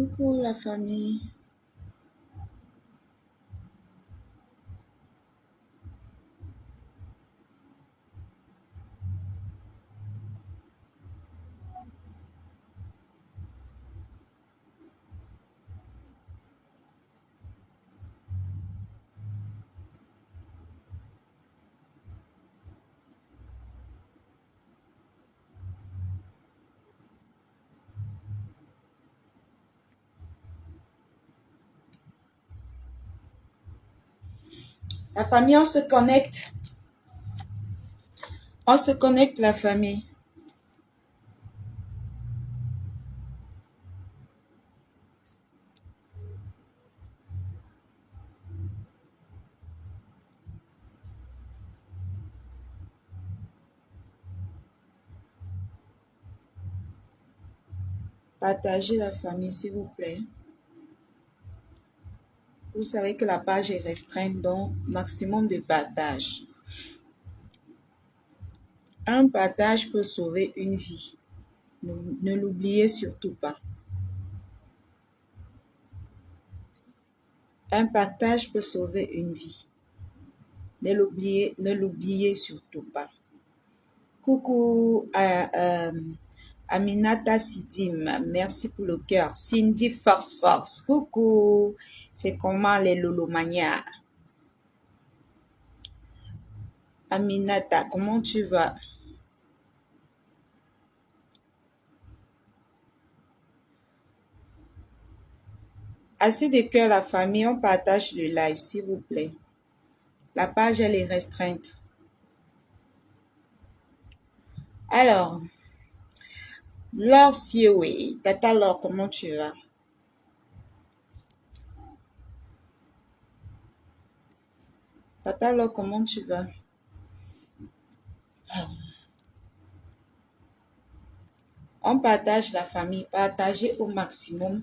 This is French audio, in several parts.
Coucou la famille. La famille, on se connecte. On se connecte la famille. Partagez la famille s'il vous plaît. Vous savez que la page est restreinte, donc maximum de partage. Un partage peut sauver une vie. Ne l'oubliez surtout pas. Un partage peut sauver une vie. Ne l'oubliez surtout pas. Coucou Aminata Sidim, merci pour le cœur. Cindy Force. Coucou, c'est comment les Lolomania? Aminata, comment tu vas? Assez de cœur la famille, on partage le live s'il vous plaît. La page elle est restreinte. Alors, Laure Siewe, Tata Laure, comment tu vas? Tata Laure, comment tu vas? On partage la famille, partagez au maximum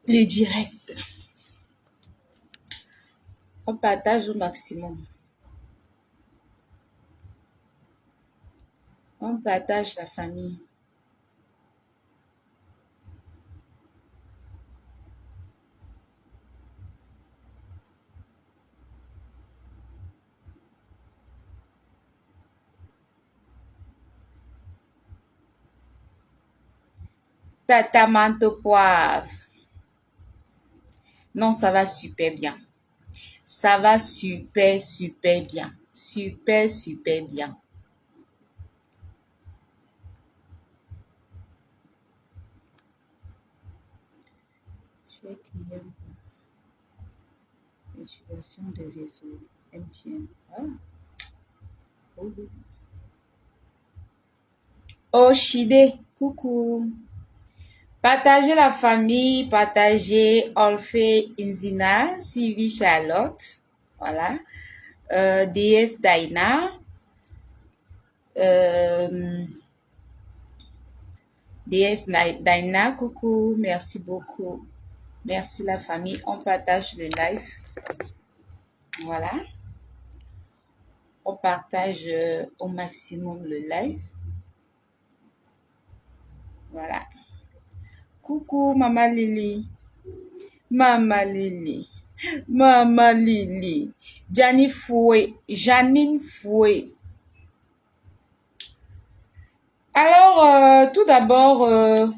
le direct. On partage au maximum. On partage la famille. Tata Manto Poivre. Non, ça va super bien. Ça va super bien. Super bien. Chez client, utilisation de réseau MTN. Ah. Oh, Shide, coucou. Partagez la famille, partagez Olfe Inzina, Sylvie Charlotte, voilà, DS Daina, DS Daina, coucou, merci beaucoup. Merci la famille, on partage le live. Voilà. On partage au maximum le live. Voilà. Coucou Maman Lily. Maman Lily. Maman Lily. Janine Foué. Alors, tout d'abord,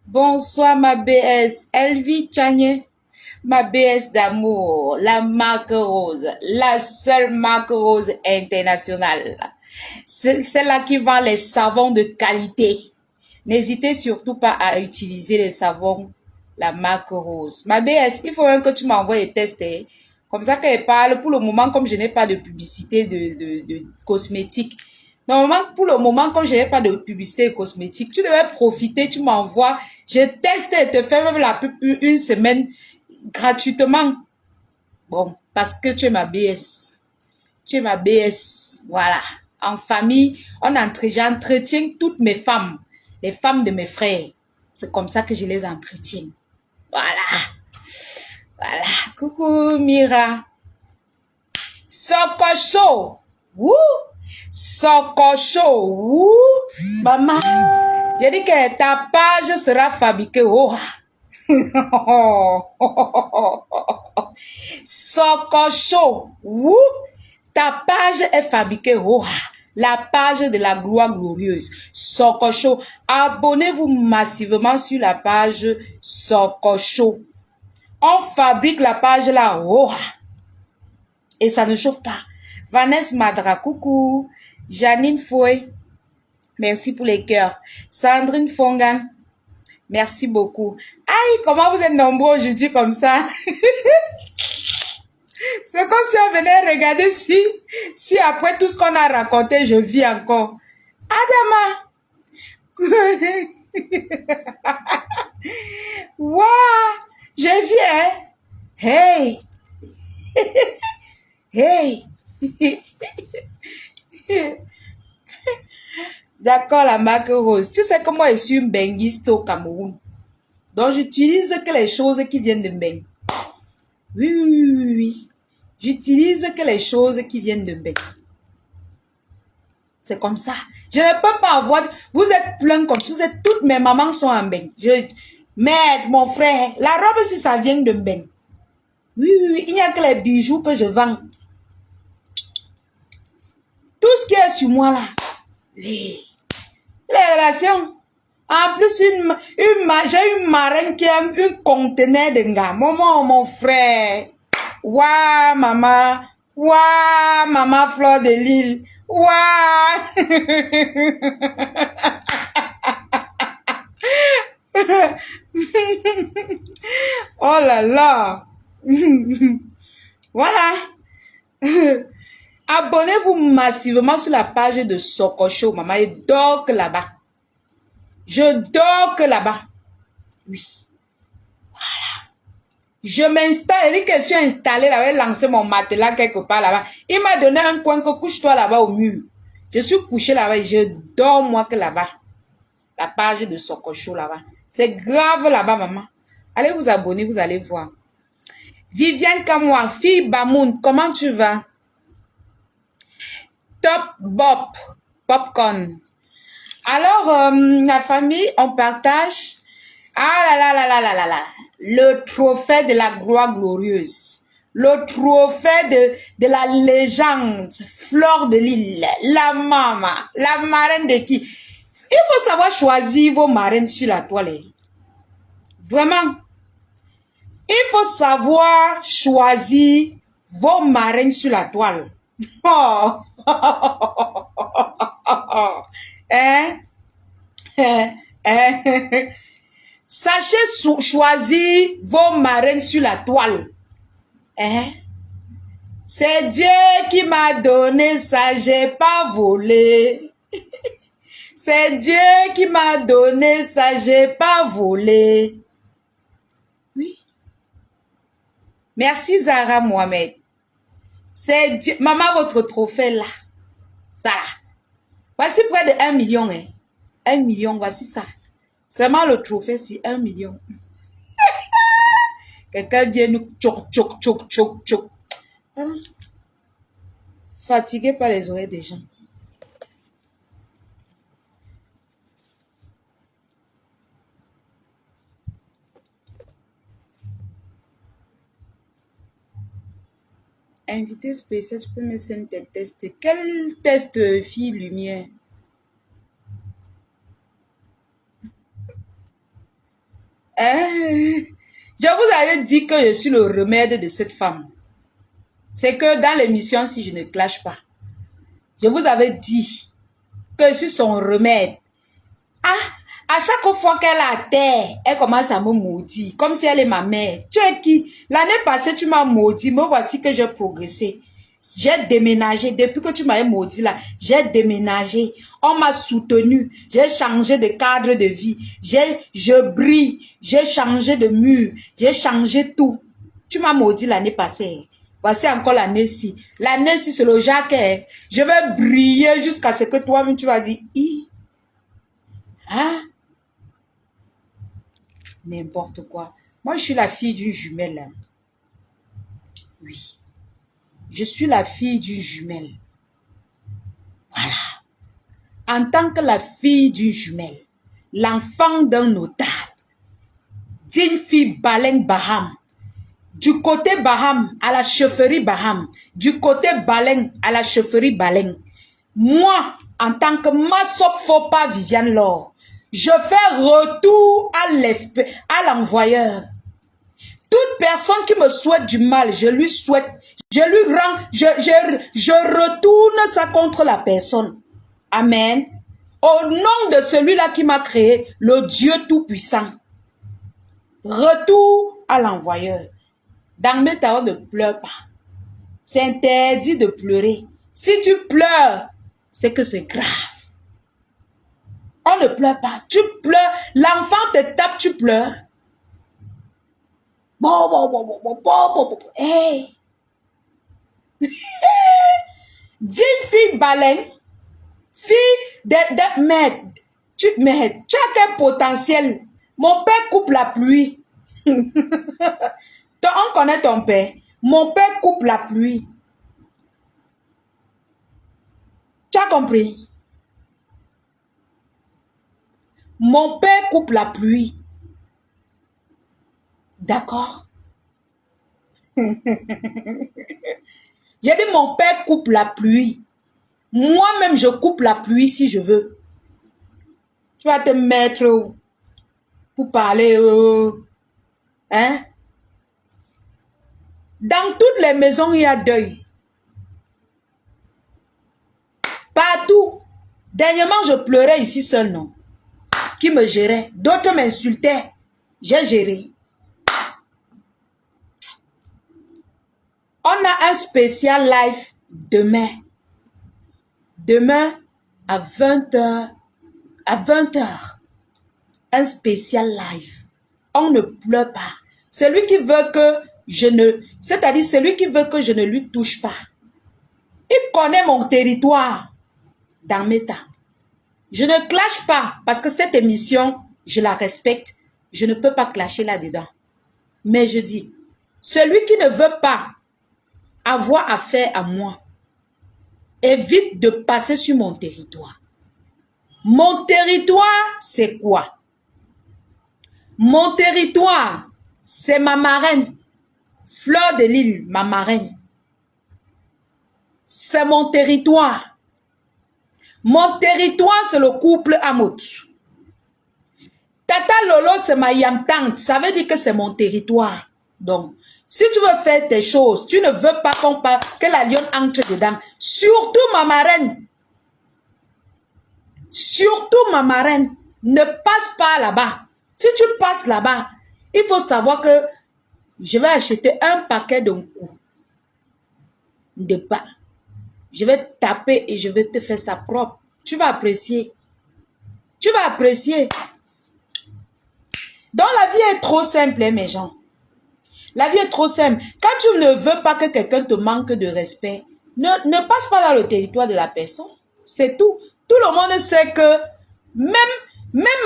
bonsoir ma BS, Elvie Tchanye, ma BS d'amour, la marque rose, la seule marque rose internationale. C'est celle-là qui vend les savons de qualité. N'hésitez surtout pas à utiliser les savons, la marque rose. Ma BS, il faut même que tu m'envoies les tests. Hein. Comme ça qu'elle parle. Pour le moment, comme je n'ai pas de publicité de cosmétiques, normalement, pour le moment, comme je n'ai pas de publicité de cosmétiques, tu devais profiter, tu m'envoies. Je teste et te fais même la pub une semaine gratuitement. Bon, parce que tu es ma BS. Tu es ma BS. Voilà. En famille, j'entretiens toutes mes femmes. Les femmes de mes frères. C'est comme ça que je les entretiens. Voilà. Voilà. Coucou Mira. Sokocho. Wouh. Sokocho. Wouh. Maman. J'ai dit que ta page sera fabriquée au Sokocho. Wouh! Ta page est fabriquée au la page de la gloire glorieuse. Sokocho. Abonnez-vous massivement sur la page Sokocho. On fabrique la page là. Oh. Et ça ne chauffe pas. Vanessa Madra, coucou. Janine Foy, merci pour les cœurs. Sandrine Fongan, merci beaucoup. Aïe, comment vous êtes nombreux aujourd'hui comme ça? C'est comme si on venait regarder si après tout ce qu'on a raconté, je vis encore. Adama. Waouh, je viens. Hey. Hey. D'accord, la marque rose. Tu sais comment je suis une benguiste au Cameroun. Donc, j'utilise que les choses qui viennent de Mbeng. Oui. J'utilise que les choses qui viennent de Mbeng. C'est comme ça. Je ne peux pas avoir... Vous êtes plein comme ça. Toutes mes mamans sont en Mbeng. Merde, mon frère. La robe, si ça vient de Mbeng. Oui. Il n'y a que les bijoux que je vends. Tout ce qui est sur moi là. Oui. Les relations. En plus, j'ai une marraine qui a un conteneur de gars. Mon frère. Waouh, maman. Waouh, maman Fleur de Lille. Waouh. Oh là là. Voilà. Abonnez-vous massivement sur la page de Sokocho, maman. Je dors que là-bas. Je dors que là-bas. Oui. Voilà. Je m'installe. Il dit que je suis installée là-bas. J'ai lancé mon matelas quelque part là-bas. Il m'a donné un coin que couche-toi là-bas au mur. Je suis couchée là-bas et je dors moi que là-bas. La page de Sokocho là-bas. C'est grave là-bas, maman. Allez vous abonner, vous allez voir. Viviane Kamoa, fille Bamoun, comment tu vas? Top Bob, Popcorn. Alors, la famille, on partage. Ah là. Le trophée de la gloire glorieuse. Le trophée de la légende. Fleur de Lille. La maman. La marraine de qui? Il faut savoir choisir vos marraines sur la toile. Vraiment. Il faut savoir choisir vos marraines sur la toile. Oh. Sachez choisir vos marraines sur la toile. C'est Dieu qui m'a donné ça, j'ai pas volé. C'est Dieu qui m'a donné ça, j'ai pas volé. Oui. Merci Zara Mohamed. C'est Dieu. Maman, votre trophée là. Ça. Voici près de 1 million. 1 million, voici ça. Seulement le trophée, c'est 1 million. Quelqu'un vient nous choc. Fatigué par les oreilles des gens. Invité spécial, tu peux me faire tes tests. Quel test, fille lumière? Je vous avais dit que je suis le remède de cette femme. C'est que dans l'émission, si je ne clash pas, je vous avais dit que je suis son remède. À chaque fois qu'elle a terre, elle commence à me maudire, comme si elle est ma mère. Tu es qui? L'année passée, tu m'as maudit, me voici que j'ai progressé. J'ai déménagé. Depuis que tu m'avais maudit là, j'ai déménagé. On m'a soutenu. J'ai changé de cadre de vie. Je brille. J'ai changé de mur. J'ai changé tout. Tu m'as maudit l'année passée. Voici encore l'année-ci. L'année-ci, c'est le Jacques. Je vais briller jusqu'à ce que toi-même, tu vas dire, hein? N'importe quoi. Moi, je suis la fille d'une jumelle. Oui. Je suis la fille d'une jumelle. Voilà. En tant que la fille d'une jumelle, l'enfant d'un notable, d'une fille Balen Baham, du côté Baham à la chefferie Baham, du côté Balen à la chefferie Balen. Moi, en tant que Massop Fopa Viviane Laure, je fais retour à l'envoyeur. Toute personne qui me souhaite du mal, je lui souhaite, je lui rends, je retourne ça contre la personne. Amen. Au nom de celui-là qui m'a créé, le Dieu Tout-Puissant. Retour à l'envoyeur. Dans mes tarots, ne pleure pas. C'est interdit de pleurer. Si tu pleures, c'est que c'est grave. On ne pleure pas. Tu pleures. L'enfant te tape, tu pleures. Hey. Dis fille baleine, fille de merde. Tu as quel potentiel? Mon père coupe la pluie. On connaît ton père. Mon père coupe la pluie. Tu as compris? Mon père coupe la pluie. D'accord? J'ai dit mon père coupe la pluie. Moi-même, je coupe la pluie si je veux. Tu vas te mettre pour parler. Hein? Dans toutes les maisons, il y a deuil. Partout. Dernièrement, je pleurais ici seul, non? Qui me gérait. D'autres m'insultaient. J'ai géré. On a un spécial live demain. Demain à 20h. À 20h. Un spécial live. On ne pleure pas. Celui qui veut que je ne... C'est-à-dire celui qui veut que je ne lui touche pas. Il connaît mon territoire dans mes temps. Je ne clash pas parce que cette émission, je la respecte. Je ne peux pas clasher là-dedans. Mais je dis, celui qui ne veut pas avoir affaire à moi, évite de passer sur mon territoire. Mon territoire, c'est quoi? Mon territoire, c'est ma marraine. Fleur de Lille, ma marraine. C'est mon territoire. Mon territoire, c'est le couple Amout. Tata Lolo, c'est ma yamtante. Ça veut dire que c'est mon territoire. Donc, si tu veux faire tes choses, tu ne veux pas que la lionne entre dedans. Surtout ma marraine. Surtout ma marraine. Ne passe pas là-bas. Si tu passes là-bas, il faut savoir que je vais acheter un paquet d'un coup. De pas. Je vais taper et je vais te faire ça propre. Tu vas apprécier. Tu vas apprécier. Donc la vie est trop simple, hein, mes gens. La vie est trop simple. Quand tu ne veux pas que quelqu'un te manque de respect, ne passe pas dans le territoire de la personne. C'est tout. Tout le monde sait que même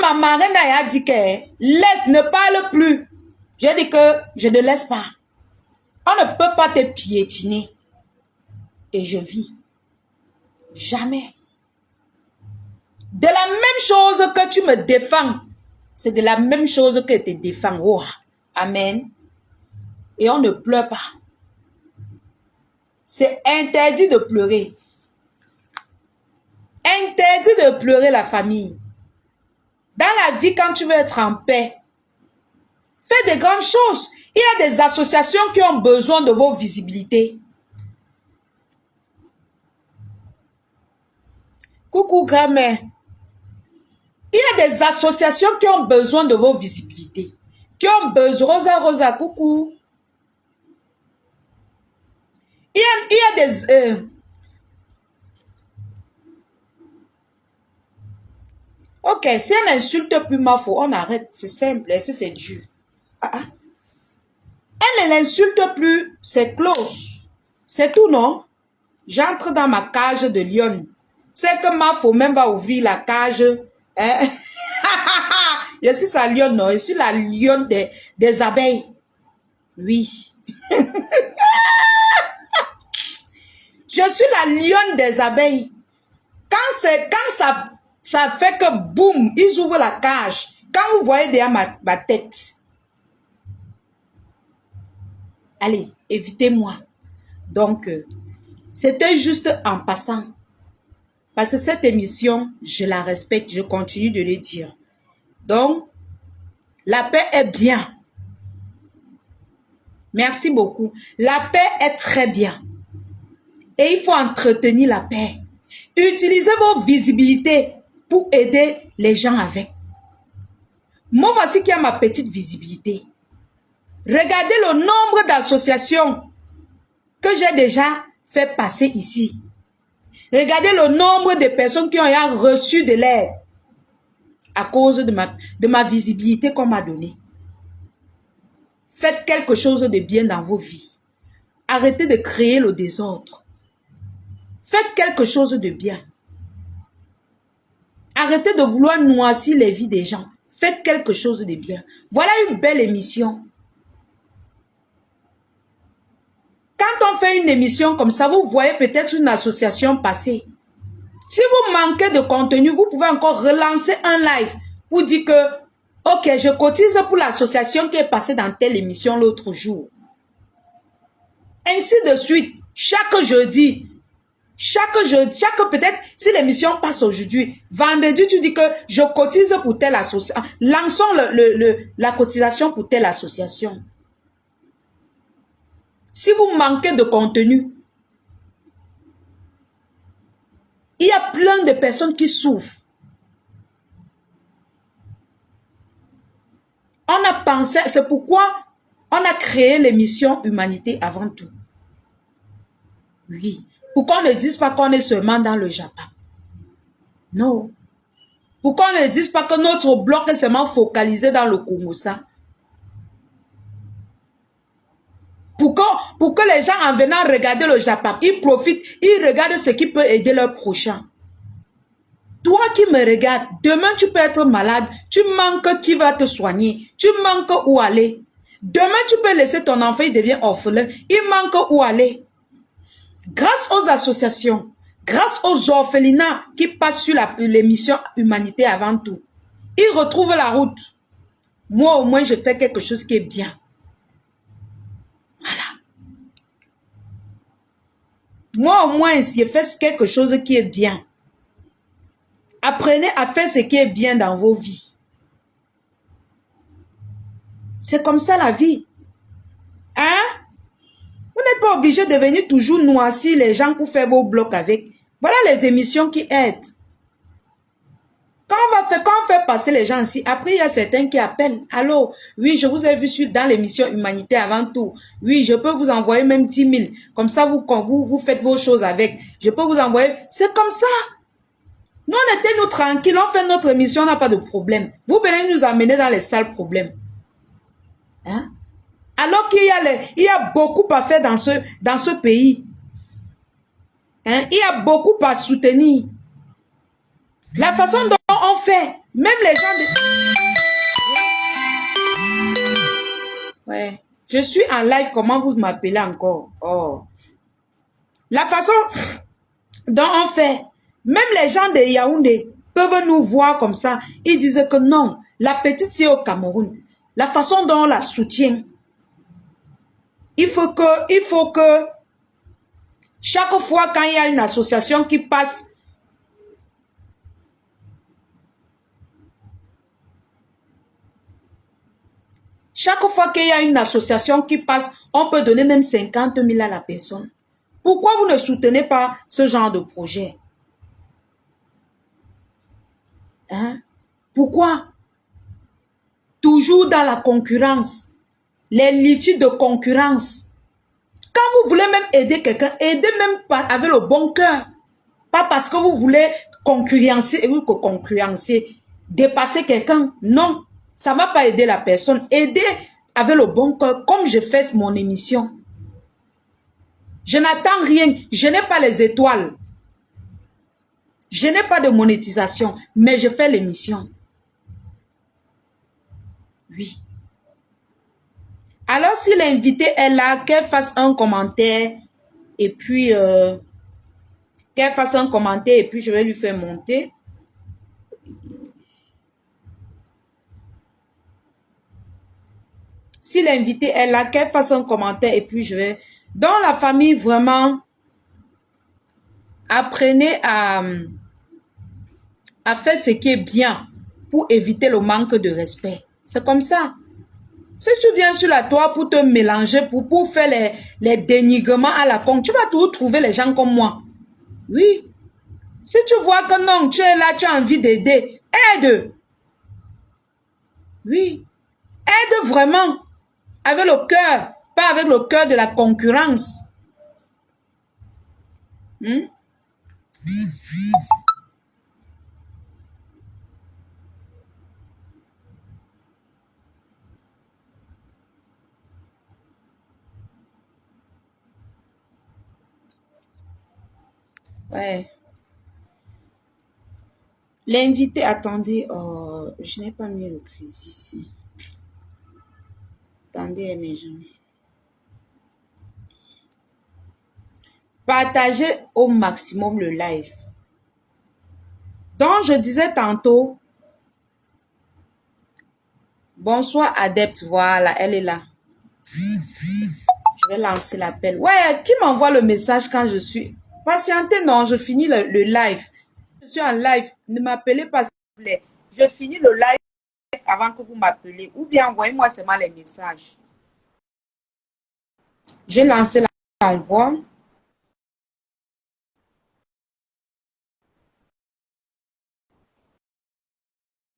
ma marraine a dit que laisse, ne parle plus. J'ai dit que je ne laisse pas. On ne peut pas te piétiner. Et je vis. Jamais. De la même chose que tu me défends, c'est de la même chose que tu te défends. Oh, amen. Et on ne pleure pas. C'est interdit de pleurer. Interdit de pleurer la famille. Dans la vie, quand tu veux être en paix, fais des grandes choses. Il y a des associations qui ont besoin de vos visibilités. Coucou grand-mère. Il y a des associations qui ont besoin de vos visibilités. Qui ont besoin... Rosa, coucou. Il y a des... Ok, si elle n'insulte plus ma faute, on arrête. C'est simple, c'est dur. Elle ne l'insulte plus, c'est close. C'est tout, non? J'entre dans ma cage de lion. C'est que ma faute même va ouvrir la cage. Hein? Je suis sa lionne, non? Je suis la lionne des abeilles. Oui. Je suis la lionne des abeilles. Quand Ça fait que boum, ils ouvrent la cage. Quand vous voyez derrière ma tête, allez, évitez-moi. Donc, c'était juste en passant. Parce que cette émission, je la respecte, je continue de le dire. Donc, la paix est bien. Merci beaucoup. La paix est très bien. Et il faut entretenir la paix. Utilisez vos visibilités pour aider les gens avec. Moi, voici qui a ma petite visibilité. Regardez le nombre d'associations que j'ai déjà fait passer ici. Regardez le nombre de personnes qui ont reçu de l'aide à cause de ma visibilité qu'on m'a donnée. Faites quelque chose de bien dans vos vies. Arrêtez de créer le désordre. Faites quelque chose de bien. Arrêtez de vouloir noircir les vies des gens. Faites quelque chose de bien. Voilà une belle émission. Quand on fait une émission comme ça, vous voyez peut-être une association passer. Si vous manquez de contenu, vous pouvez encore relancer un live pour dire que, ok, je cotise pour l'association qui est passée dans telle émission l'autre jour. Ainsi de suite, chaque jeudi, peut-être, si l'émission passe aujourd'hui, vendredi, tu dis que je cotise pour telle association. Lançons la cotisation pour telle association. Si vous manquez de contenu, il y a plein de personnes qui souffrent. On a pensé, c'est pourquoi on a créé l'émission Humanité avant tout. Oui. Pourquoi on ne dise pas qu'on est seulement dans le Japon? Non. Pourquoi on ne dise pas que notre bloc est seulement focalisé dans le Congo-ça? Pour que les gens en venant regarder le Japon, ils profitent, ils regardent ce qui peut aider leur prochain. Toi qui me regardes, demain tu peux être malade, tu manques qui va te soigner, tu manques où aller. Demain tu peux laisser ton enfant, il devient orphelin, il manque où aller. Grâce aux associations, grâce aux orphelinats qui passent sur l'émission Humanité avant tout, ils retrouvent la route. Moi au moins je fais quelque chose qui est bien. Voilà. Moi au moins je fais quelque chose qui est bien. Apprenez à faire ce qui est bien dans vos vies. C'est comme ça la vie. Hein? Vous n'êtes pas obligé de venir toujours noircir les gens pour faire vos blocs avec. Voilà les émissions qui aident. Quand on fait passer les gens ici, après il y a certains qui appellent. Allô, oui, je vous ai vu dans l'émission Humanité avant tout. Oui, je peux vous envoyer même 10 000. Comme ça, vous faites vos choses avec. Je peux vous envoyer. C'est comme ça. Nous, on était nous tranquilles, on fait notre émission, on n'a pas de problème. Vous venez nous amener dans les sales problèmes. Hein? Alors qu'il y a beaucoup à faire dans ce pays. Hein? Il y a beaucoup à soutenir. La façon dont on fait, même les gens Ouais. Je suis en live, comment vous m'appelez encore? Oh. La façon dont on fait, même les gens de Yaoundé peuvent nous voir comme ça. Ils disent que non, la petite c'est au Cameroun. La façon dont on la soutient. Il faut que chaque fois quand il y a une association qui passe, chaque fois qu'il y a une association qui passe, on peut donner même 50 000 à la personne. Pourquoi vous ne soutenez pas ce genre de projet? Hein? Pourquoi? Toujours dans la concurrence. Les litiges de concurrence. Quand vous voulez même aider quelqu'un, aidez même pas avec le bon cœur. Pas parce que vous voulez concurrencer, dépasser quelqu'un. Non, ça ne va pas aider la personne. Aidez avec le bon cœur, comme je fais mon émission. Je n'attends rien. Je n'ai pas les étoiles. Je n'ai pas de monétisation, mais je fais l'émission. Oui. Alors, si l'invité est là, qu'elle fasse un commentaire et puis je vais lui faire monter. Si l'invité est là, qu'elle fasse un commentaire et puis je vais... Dans la famille, vraiment, apprenez à faire ce qui est bien pour éviter le manque de respect. C'est comme ça. Si tu viens sur la toile pour te mélanger, pour faire les dénigrements à la con, tu vas toujours trouver les gens comme moi. Oui. Si tu vois que non, tu es là, tu as envie d'aider, aide. Oui. Aide vraiment. Avec le cœur, pas avec le cœur de la concurrence. Hmm? Ouais. L'invité, attendez, oh, je n'ai pas mis le crédit ici. Attendez, mes gens. Partagez au maximum le live. Donc, je disais tantôt, bonsoir adepte, voilà, elle est là. Je vais lancer l'appel. Ouais, qui m'envoie le message quand je suis... Patientez, non, je finis le live. Je suis en live, ne m'appelez pas s'il vous plaît. Je finis le live avant que vous m'appelez. Ou bien envoyez-moi seulement les messages. J'ai lancé l'envoi.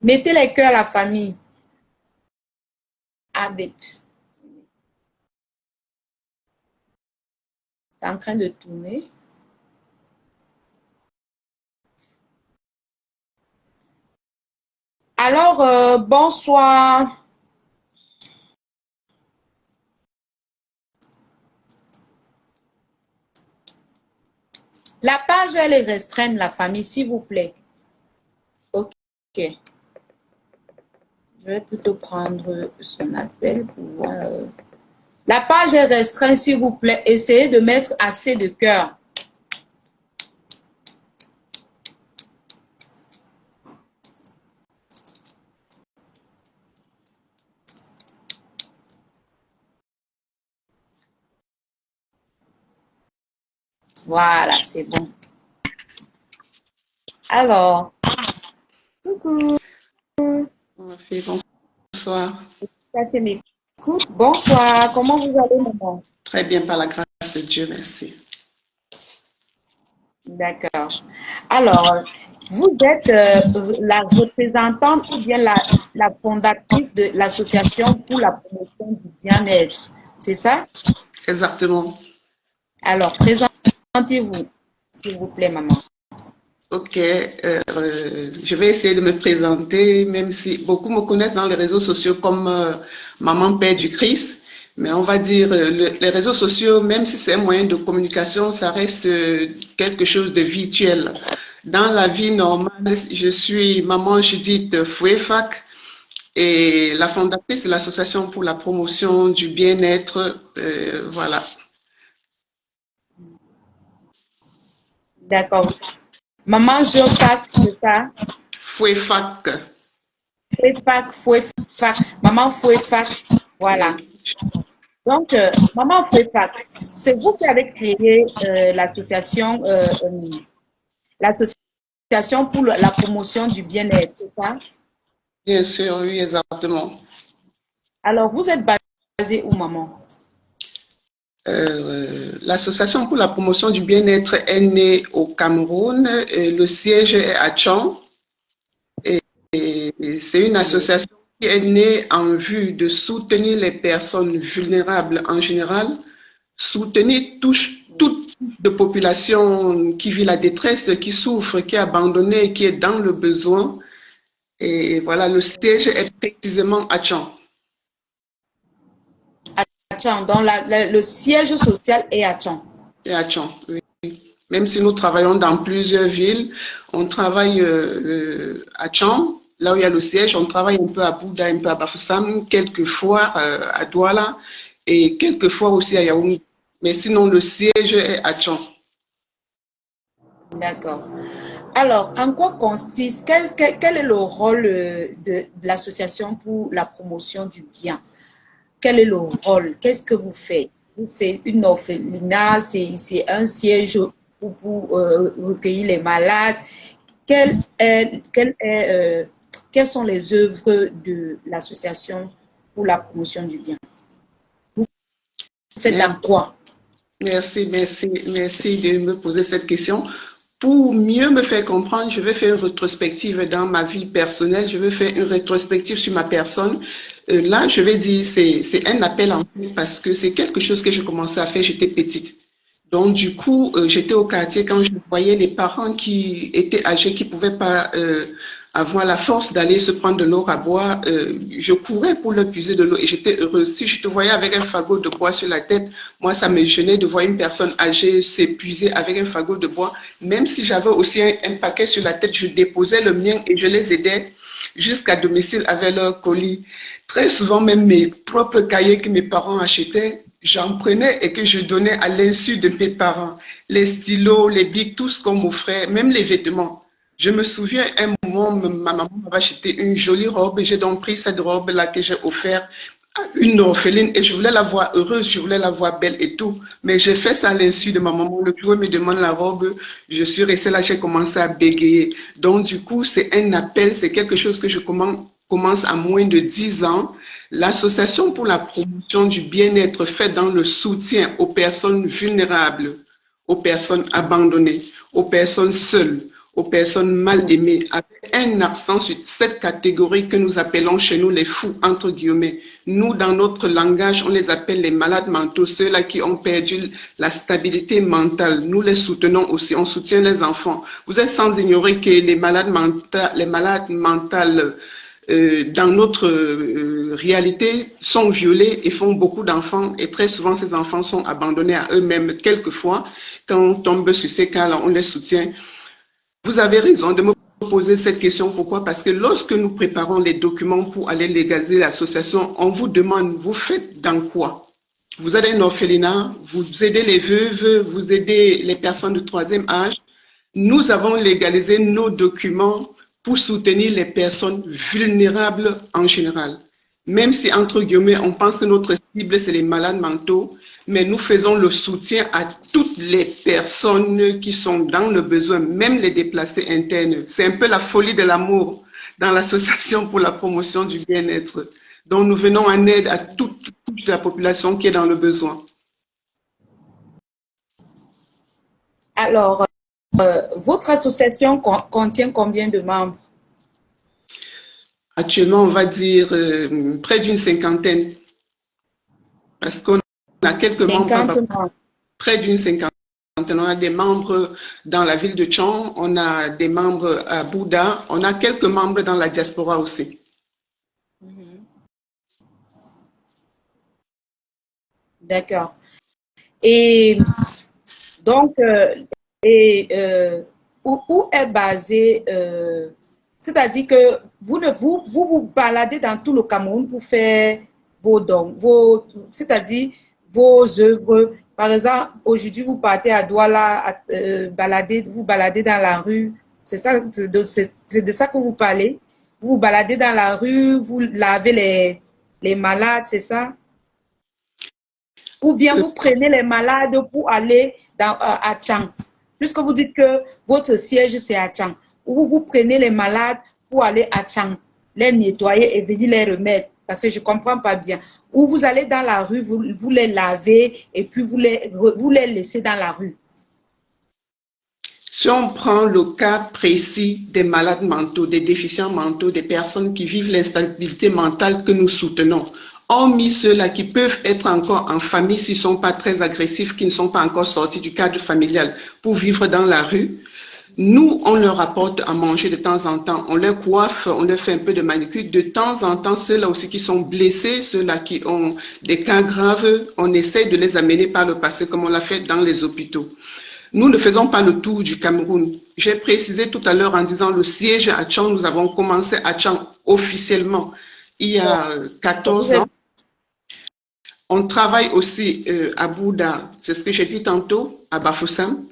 Mettez les cœurs à la famille. Adepte. C'est en train de tourner. Alors, bonsoir. La page, elle est restreinte, la famille, s'il vous plaît. Ok. Je vais plutôt prendre son appel pour voir. La page est restreinte, s'il vous plaît. Essayez de mettre assez de cœur. Voilà, c'est bon. Alors, coucou. Bonsoir. Ça, c'est mes coups. Bonsoir. Comment vous allez, maman? Très bien, par la grâce de Dieu, merci. D'accord. Alors, vous êtes la représentante ou bien la fondatrice de l'association pour la promotion du bien-être. C'est ça? Exactement. Alors, présentez-vous, s'il vous plaît, maman. Ok, je vais essayer de me présenter, même si beaucoup me connaissent dans les réseaux sociaux comme Maman Père du Christ. Mais on va dire, les réseaux sociaux, même si c'est un moyen de communication, ça reste quelque chose de virtuel. Dans la vie normale, je suis Maman Judith Fouefak et la fondatrice de l'association pour la promotion du bien-être. Voilà. D'accord. Maman Geofac, c'est ça? Fouefak. Fouefac, Fouefac. Maman Fouefac. Voilà. Oui. Donc, Maman Fouefac, c'est vous qui avez créé l'association pour la promotion du bien-être, c'est ça? Bien sûr, oui, exactement. Alors, vous êtes basé où, maman? L'Association pour la promotion du bien-être est née au Cameroun. Et le siège est à Tchang. Et c'est une association qui est née en vue de soutenir les personnes vulnérables en général, soutenir toute de population qui vit la détresse, qui souffre, qui est abandonnée, qui est dans le besoin. Et voilà, le siège est précisément à Tchang. À Tchang, donc le siège social est à Tchang. Et à Tchang, oui. Même si nous travaillons dans plusieurs villes, on travaille à Tchang, là où il y a le siège, on travaille un peu à Bouddha, un peu à Bafoussam, quelquefois à Douala et quelquefois aussi à Yaoundé. Mais sinon, le siège est à Tchang. D'accord. Alors, en quoi consiste, quel est le rôle de l'association pour la promotion du bien? quel est le rôle? Qu'est-ce que vous faites? C'est une orphelinat, c'est un siège pour recueillir les malades. Quelle est, quelle est, quelles sont les œuvres de l'association pour la promotion du bien? Vous faites dans quoi? Merci de me poser cette question. Pour mieux me faire comprendre, je vais faire une rétrospective dans ma vie personnelle, je vais faire une rétrospective sur ma personne. Là, je vais dire, c'est un appel en fait parce que c'est quelque chose que j'ai commencé à faire, j'étais petite. Donc, du coup, j'étais au quartier quand je voyais les parents qui étaient âgés, qui ne pouvaient pas avoir la force d'aller se prendre de l'eau à boire. Je courais pour leur puiser de l'eau et j'étais heureuse. Si je te voyais avec un fagot de bois sur la tête, moi, ça me gênait de voir une personne âgée s'épuiser avec un fagot de bois. Même si j'avais aussi un paquet sur la tête, je déposais le mien et je les aidais jusqu'à domicile avec leur colis. Très souvent, même mes propres cahiers que mes parents achetaient, j'en prenais et que je donnais à l'insu de mes parents. Les stylos, les bics, tout ce qu'on m'offrait, même les vêtements. Je me souviens, un moment, ma maman m'avait acheté une jolie robe et j'ai donc pris cette robe-là que j'ai offerte à une orpheline et je voulais la voir heureuse, je voulais la voir belle et tout. Mais j'ai fait ça à l'insu de ma maman. Le jour où elle me demande la robe, je suis restée là, j'ai commencé à bégayer. Donc, du coup, c'est un appel, c'est quelque chose que je commence à moins de 10 ans. L'Association pour la promotion du bien-être fait dans le soutien aux personnes vulnérables, aux personnes abandonnées, aux personnes seules, aux personnes mal aimées, avec un accent sur cette catégorie que nous appelons chez nous les fous, entre guillemets. Nous, dans notre langage, on les appelle les malades mentaux, ceux-là qui ont perdu la stabilité mentale. Nous les soutenons aussi, on soutient les enfants. Vous êtes sans ignorer que les malades mentales dans notre réalité sont violés et font beaucoup d'enfants et très souvent ces enfants sont abandonnés à eux-mêmes. Quelquefois, quand on tombe sur ces cas-là, on les soutient. Vous avez raison de me poser cette question. Pourquoi? Parce que lorsque nous préparons les documents pour aller légaliser l'association, on vous demande, vous faites dans quoi? Vous êtes un orphelinat, vous aidez les veuves, vous aidez les personnes de troisième âge. Nous avons légalisé nos documents pour soutenir les personnes vulnérables en général. Même si, entre guillemets, on pense que notre cible, c'est les malades mentaux, mais nous faisons le soutien à toutes les personnes qui sont dans le besoin, même les déplacés internes. C'est un peu la folie de l'amour dans l'Association pour la promotion du bien-être. Donc, nous venons en aide à toute la population qui est dans le besoin. Alors, votre association contient combien de membres? Actuellement, on va dire près d'une cinquantaine. Parce qu'on a quelques membres, près d'une cinquantaine. On a des membres dans la ville de Tchon, on a des membres à Bouddha, on a quelques membres dans la diaspora aussi. D'accord. Et donc, où est basé, c'est-à-dire que vous baladez dans tout le Cameroun pour faire vos dons, c'est-à-dire vos œuvres. Par exemple, aujourd'hui, vous partez à Douala, vous baladez dans la rue. C'est ça, c'est de ça que vous parlez. Vous baladez dans la rue, vous lavez les malades, c'est ça? Ou bien vous prenez les malades pour aller à Tchang. Puisque vous dites que votre siège, c'est à Tchang. Ou vous prenez les malades pour aller à Tchang, les nettoyer et venir les remettre. Parce que je ne comprends pas bien. Ou vous allez dans la rue, vous les lavez et puis vous les laissez dans la rue. Si on prend le cas précis des malades mentaux, des déficients mentaux, des personnes qui vivent l'instabilité mentale que nous soutenons, hormis ceux-là qui peuvent être encore en famille s'ils ne sont pas très agressifs, qui ne sont pas encore sortis du cadre familial pour vivre dans la rue, nous, on leur apporte à manger de temps en temps, on leur coiffe, on leur fait un peu de manucure. De temps en temps, ceux-là aussi qui sont blessés, ceux-là qui ont des cas graves, on essaie de les amener par le passé comme on l'a fait dans les hôpitaux. Nous ne faisons pas le tour du Cameroun. J'ai précisé tout à l'heure en disant le siège à Tchang, nous avons commencé à Tchang officiellement il y a 14 ans. On travaille aussi à Bouddha, c'est ce que j'ai dit tantôt, à Bafoussam.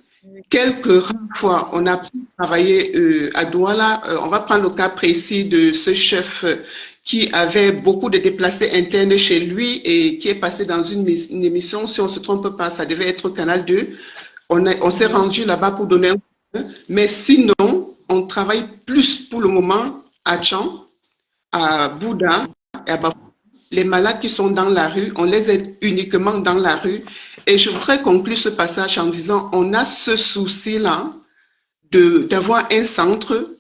Quelques rares fois, on a pu travailler à Douala. On va prendre le cas précis de ce chef qui avait beaucoup de déplacés internes chez lui et qui est passé dans une émission, si on ne se trompe pas, ça devait être Canal 2. On s'est rendu là-bas pour donner un coup de main. Mais sinon, on travaille plus pour le moment à Tchang, à Bouddha et à Bafou. Les malades qui sont dans la rue, on les aide uniquement dans la rue. Et je voudrais conclure ce passage en disant, on a ce souci-là d'avoir un centre,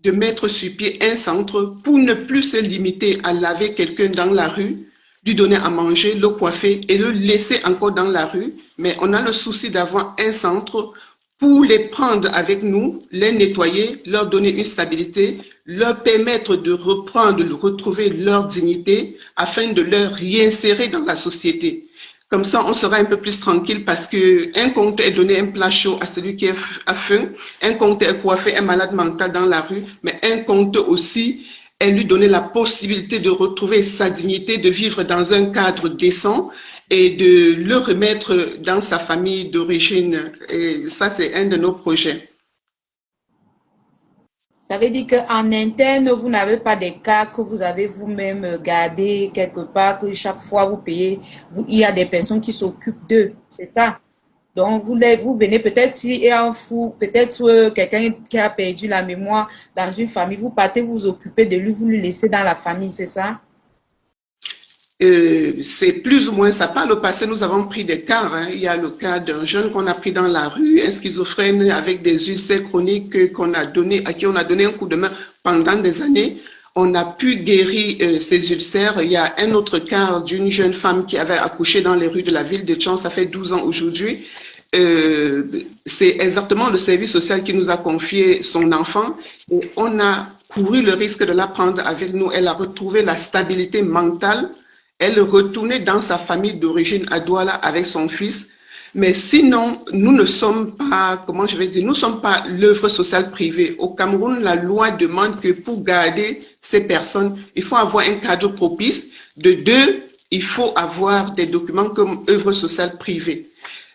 de mettre sur pied un centre pour ne plus se limiter à laver quelqu'un dans la rue, lui donner à manger, le coiffer et le laisser encore dans la rue. Mais on a le souci d'avoir un centre pour les prendre avec nous, les nettoyer, leur donner une stabilité, leur permettre de reprendre, de retrouver leur dignité afin de leur réinsérer dans la société. Comme ça, on sera un peu plus tranquille parce qu'un compte est donné un plat chaud à celui qui a faim, un compte est coiffé un malade mental dans la rue, mais un compte aussi est lui donner la possibilité de retrouver sa dignité, de vivre dans un cadre décent et de le remettre dans sa famille d'origine. Et ça, c'est un de nos projets. Ça veut dire qu'en interne, vous n'avez pas des cas que vous avez vous-même gardés quelque part, que chaque fois vous payez, il y a des personnes qui s'occupent d'eux. C'est ça. Donc, vous venez peut-être s'il y a un fou, peut-être quelqu'un qui a perdu la mémoire dans une famille, vous partez vous occuper de lui, vous le laissez dans la famille, c'est ça? C'est plus ou moins ça. Par le passé, nous avons pris des cas. Hein. Il y a le cas d'un jeune qu'on a pris dans la rue, un schizophrène avec des ulcères chroniques qu'on a donné, à qui on a donné un coup de main pendant des années. On a pu guérir ces ulcères. Il y a un autre cas d'une jeune femme qui avait accouché dans les rues de la ville de Tchang. Ça fait 12 ans aujourd'hui. C'est exactement le service social qui nous a confié son enfant et on a couru le risque de la prendre avec nous. Elle a retrouvé la stabilité mentale. Elle retournait dans sa famille d'origine à Douala avec son fils. Mais sinon, nous ne sommes pas, comment je vais dire, nous ne sommes pas l'œuvre sociale privée. Au Cameroun, la loi demande que pour garder ces personnes, il faut avoir un cadre propice. De deux, il faut avoir des documents comme œuvre sociale privée.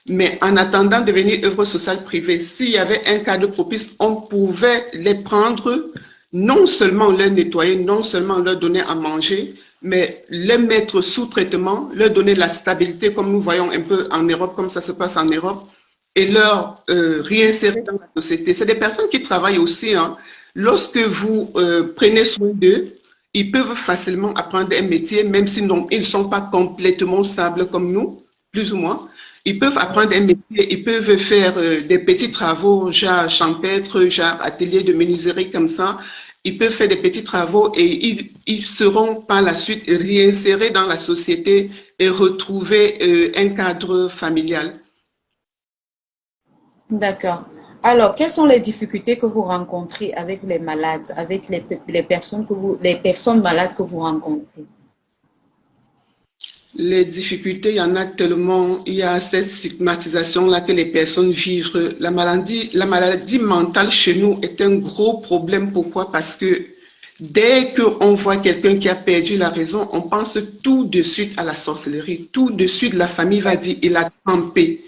Mais en attendant de devenir œuvre sociale privée, s'il y avait un cadre propice, on pouvait les prendre, non seulement les nettoyer, non seulement leur donner à manger, mais les mettre sous traitement, leur donner la stabilité, comme nous voyons un peu en Europe, comme ça se passe en Europe, et leur réinsérer dans la société. C'est des personnes qui travaillent aussi. Hein. Lorsque vous prenez soin d'eux, ils peuvent facilement apprendre un métier, même s'ils ne sont pas complètement stables comme nous, plus ou moins. Ils peuvent apprendre un métier, ils peuvent faire des petits travaux, genre champêtre, genre atelier de menuiserie comme ça. Ils peuvent faire des petits travaux et ils seront par la suite réinsérés dans la société et retrouver un cadre familial. D'accord. Alors, quelles sont les difficultés que vous rencontrez avec les malades, avec les personnes les personnes malades que vous rencontrez? Les difficultés, il y en a tellement. Il y a cette stigmatisation-là que les personnes vivent. La maladie mentale chez nous est un gros problème. Pourquoi? Parce que dès qu'on voit quelqu'un qui a perdu la raison, on pense tout de suite à la sorcellerie. Tout de suite, la famille va dire, il a trempé,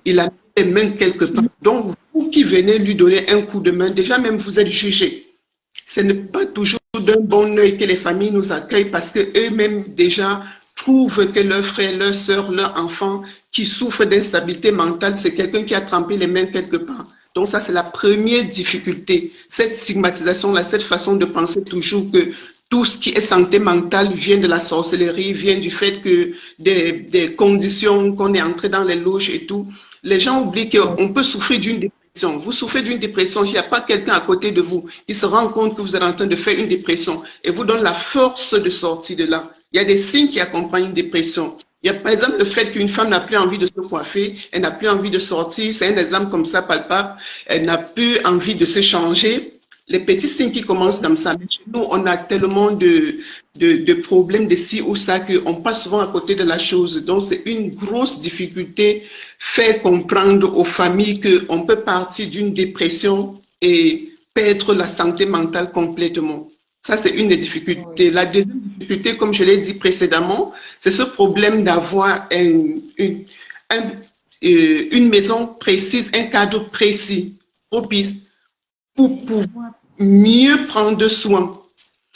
il a mis les mains quelque part. Donc, vous qui venez lui donner un coup de main, déjà même vous êtes jugé. Ce n'est pas toujours d'un bon œil que les familles nous accueillent parce qu'eux-mêmes déjà trouvent que leur frère, leur soeur, leur enfant qui souffre d'instabilité mentale, c'est quelqu'un qui a trempé les mains quelque part. Donc ça, c'est la première difficulté. Cette stigmatisation-là, cette façon de penser toujours que tout ce qui est santé mentale vient de la sorcellerie, vient du fait que des conditions, qu'on est entré dans les loges et tout. Les gens oublient qu'on peut souffrir d'une dépression. Vous souffrez d'une dépression, il n'y a pas quelqu'un à côté de vous. Il se rend compte que vous êtes en train de faire une dépression et vous donne la force de sortir de là. Il y a des signes qui accompagnent une dépression. Il y a par exemple le fait qu'une femme n'a plus envie de se coiffer, elle n'a plus envie de sortir, c'est un exemple comme ça palpable, elle n'a plus envie de se changer. Les petits signes qui commencent comme ça. Mais chez nous, on a tellement de problèmes de ci ou ça qu'on passe souvent à côté de la chose. Donc, c'est une grosse difficulté, faire comprendre aux familles qu'on peut partir d'une dépression et perdre la santé mentale complètement. Ça, c'est une des difficultés. La deuxième difficulté, comme je l'ai dit précédemment, c'est ce problème d'avoir une maison précise, un cadre précis, propice, pour pouvoir mieux prendre soin.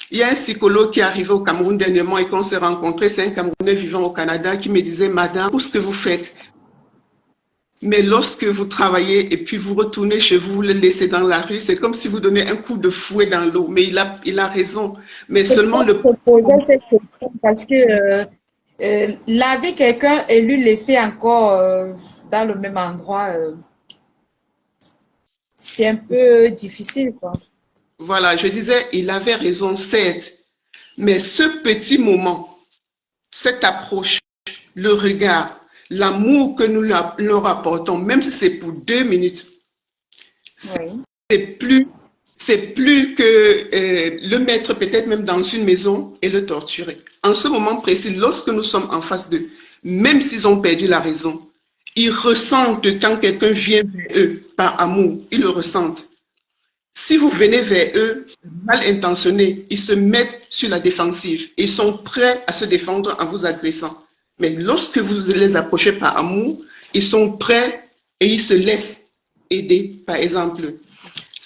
Il y a un psychologue qui est arrivé au Cameroun dernièrement et qu'on s'est rencontrés, c'est un Camerounais vivant au Canada qui me disait, Madame, tout ce que vous faites, mais lorsque vous travaillez et puis vous retournez chez vous, vous le laissez dans la rue, c'est comme si vous donnez un coup de fouet dans l'eau. Mais il a raison. Mais C'est seulement pour le... te poser cette question parce que laver quelqu'un et lui laisser encore dans le même endroit, c'est un peu difficile, quoi. Voilà, je disais, il avait raison, certes. Mais ce petit moment, cette approche, le regard, l'amour que nous leur apportons, même si c'est pour 2 minutes, Oui. c'est plus, c'est plus que le mettre peut-être même dans une maison et le torturer. En ce moment précis, lorsque nous sommes en face d'eux, même s'ils ont perdu la raison, ils ressentent quand quelqu'un vient vers eux par amour, ils le ressentent. Si vous venez vers eux, mal intentionnés, ils se mettent sur la défensive. Ils sont prêts à se défendre en vous agressant. Mais lorsque vous les approchez par amour, ils sont prêts et ils se laissent aider. Par exemple,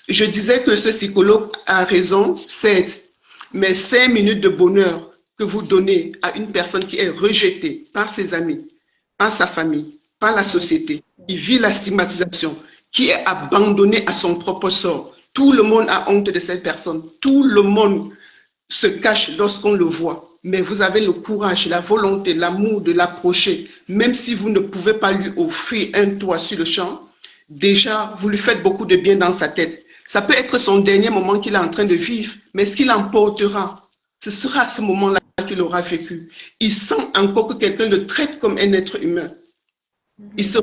je disais que ce psychologue a raison, certes, mais 5 minutes de bonheur que vous donnez à une personne qui est rejetée par ses amis, par sa famille, par la société, qui vit la stigmatisation, qui est abandonnée à son propre sort. Tout le monde a honte de cette personne. Tout le monde se cache lorsqu'on le voit. Mais vous avez le courage, la volonté, l'amour de l'approcher, même si vous ne pouvez pas lui offrir un toit sur le champ. Déjà, vous lui faites beaucoup de bien dans sa tête. Ça peut être son dernier moment qu'il est en train de vivre, mais ce qu'il emportera, ce sera à ce moment-là qu'il aura vécu. Il sent encore que quelqu'un le traite comme un être humain. Il se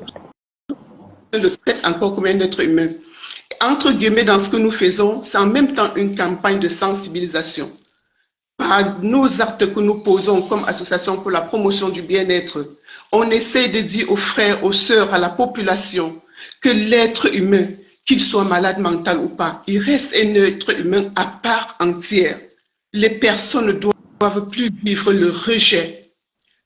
le traite encore comme un être humain. Entre guillemets, dans ce que nous faisons, c'est en même temps une campagne de sensibilisation. Par nos actes que nous posons comme association pour la promotion du bien-être, on essaie de dire aux frères, aux sœurs, à la population que l'être humain, qu'il soit malade mental ou pas, il reste un être humain à part entière. Les personnes ne doivent plus vivre le rejet.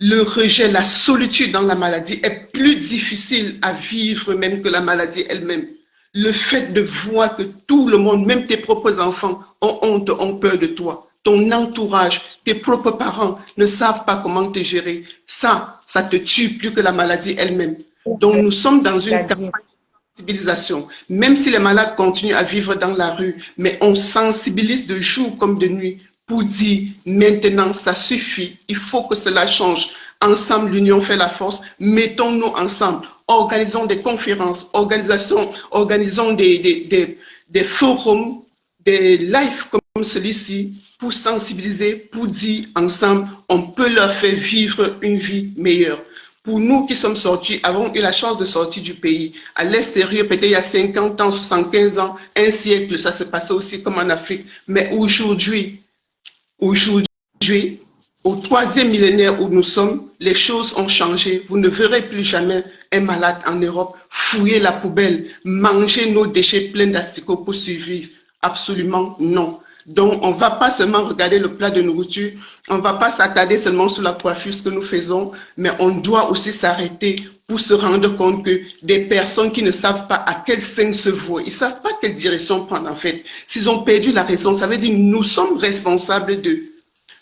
Le rejet, la solitude dans la maladie est plus difficile à vivre même que la maladie elle-même. Le fait de voir que tout le monde, même tes propres enfants, ont honte, ont peur de toi. Ton entourage, tes propres parents ne savent pas comment te gérer. Ça te tue plus que la maladie elle-même. Donc nous sommes dans une campagne de sensibilisation. Même si les malades continuent à vivre dans la rue, mais on sensibilise de jour comme de nuit pour dire maintenant ça suffit, il faut que cela change. Ensemble, l'union fait la force. Mettons-nous ensemble. Organisons des conférences, organisons des forums, des lives comme celui-ci pour sensibiliser, pour dire ensemble, on peut leur faire vivre une vie meilleure. Pour nous qui sommes sortis, avons eu la chance de sortir du pays. À l'extérieur, peut-être il y a 50 ans, 75 ans, un siècle, ça se passait aussi comme en Afrique. Mais aujourd'hui, au troisième millénaire où nous sommes, les choses ont changé. Vous ne verrez plus jamais un malade en Europe fouiller la poubelle, manger nos déchets pleins d'asticots pour survivre. Absolument non. Donc, on ne va pas seulement regarder le plat de nourriture, on ne va pas s'attarder seulement sur la coiffure, ce que nous faisons, mais on doit aussi s'arrêter pour se rendre compte que des personnes qui ne savent pas à quel sein se vouer, ils ne savent pas quelle direction prendre en fait. S'ils ont perdu la raison, ça veut dire que nous sommes responsables d'eux.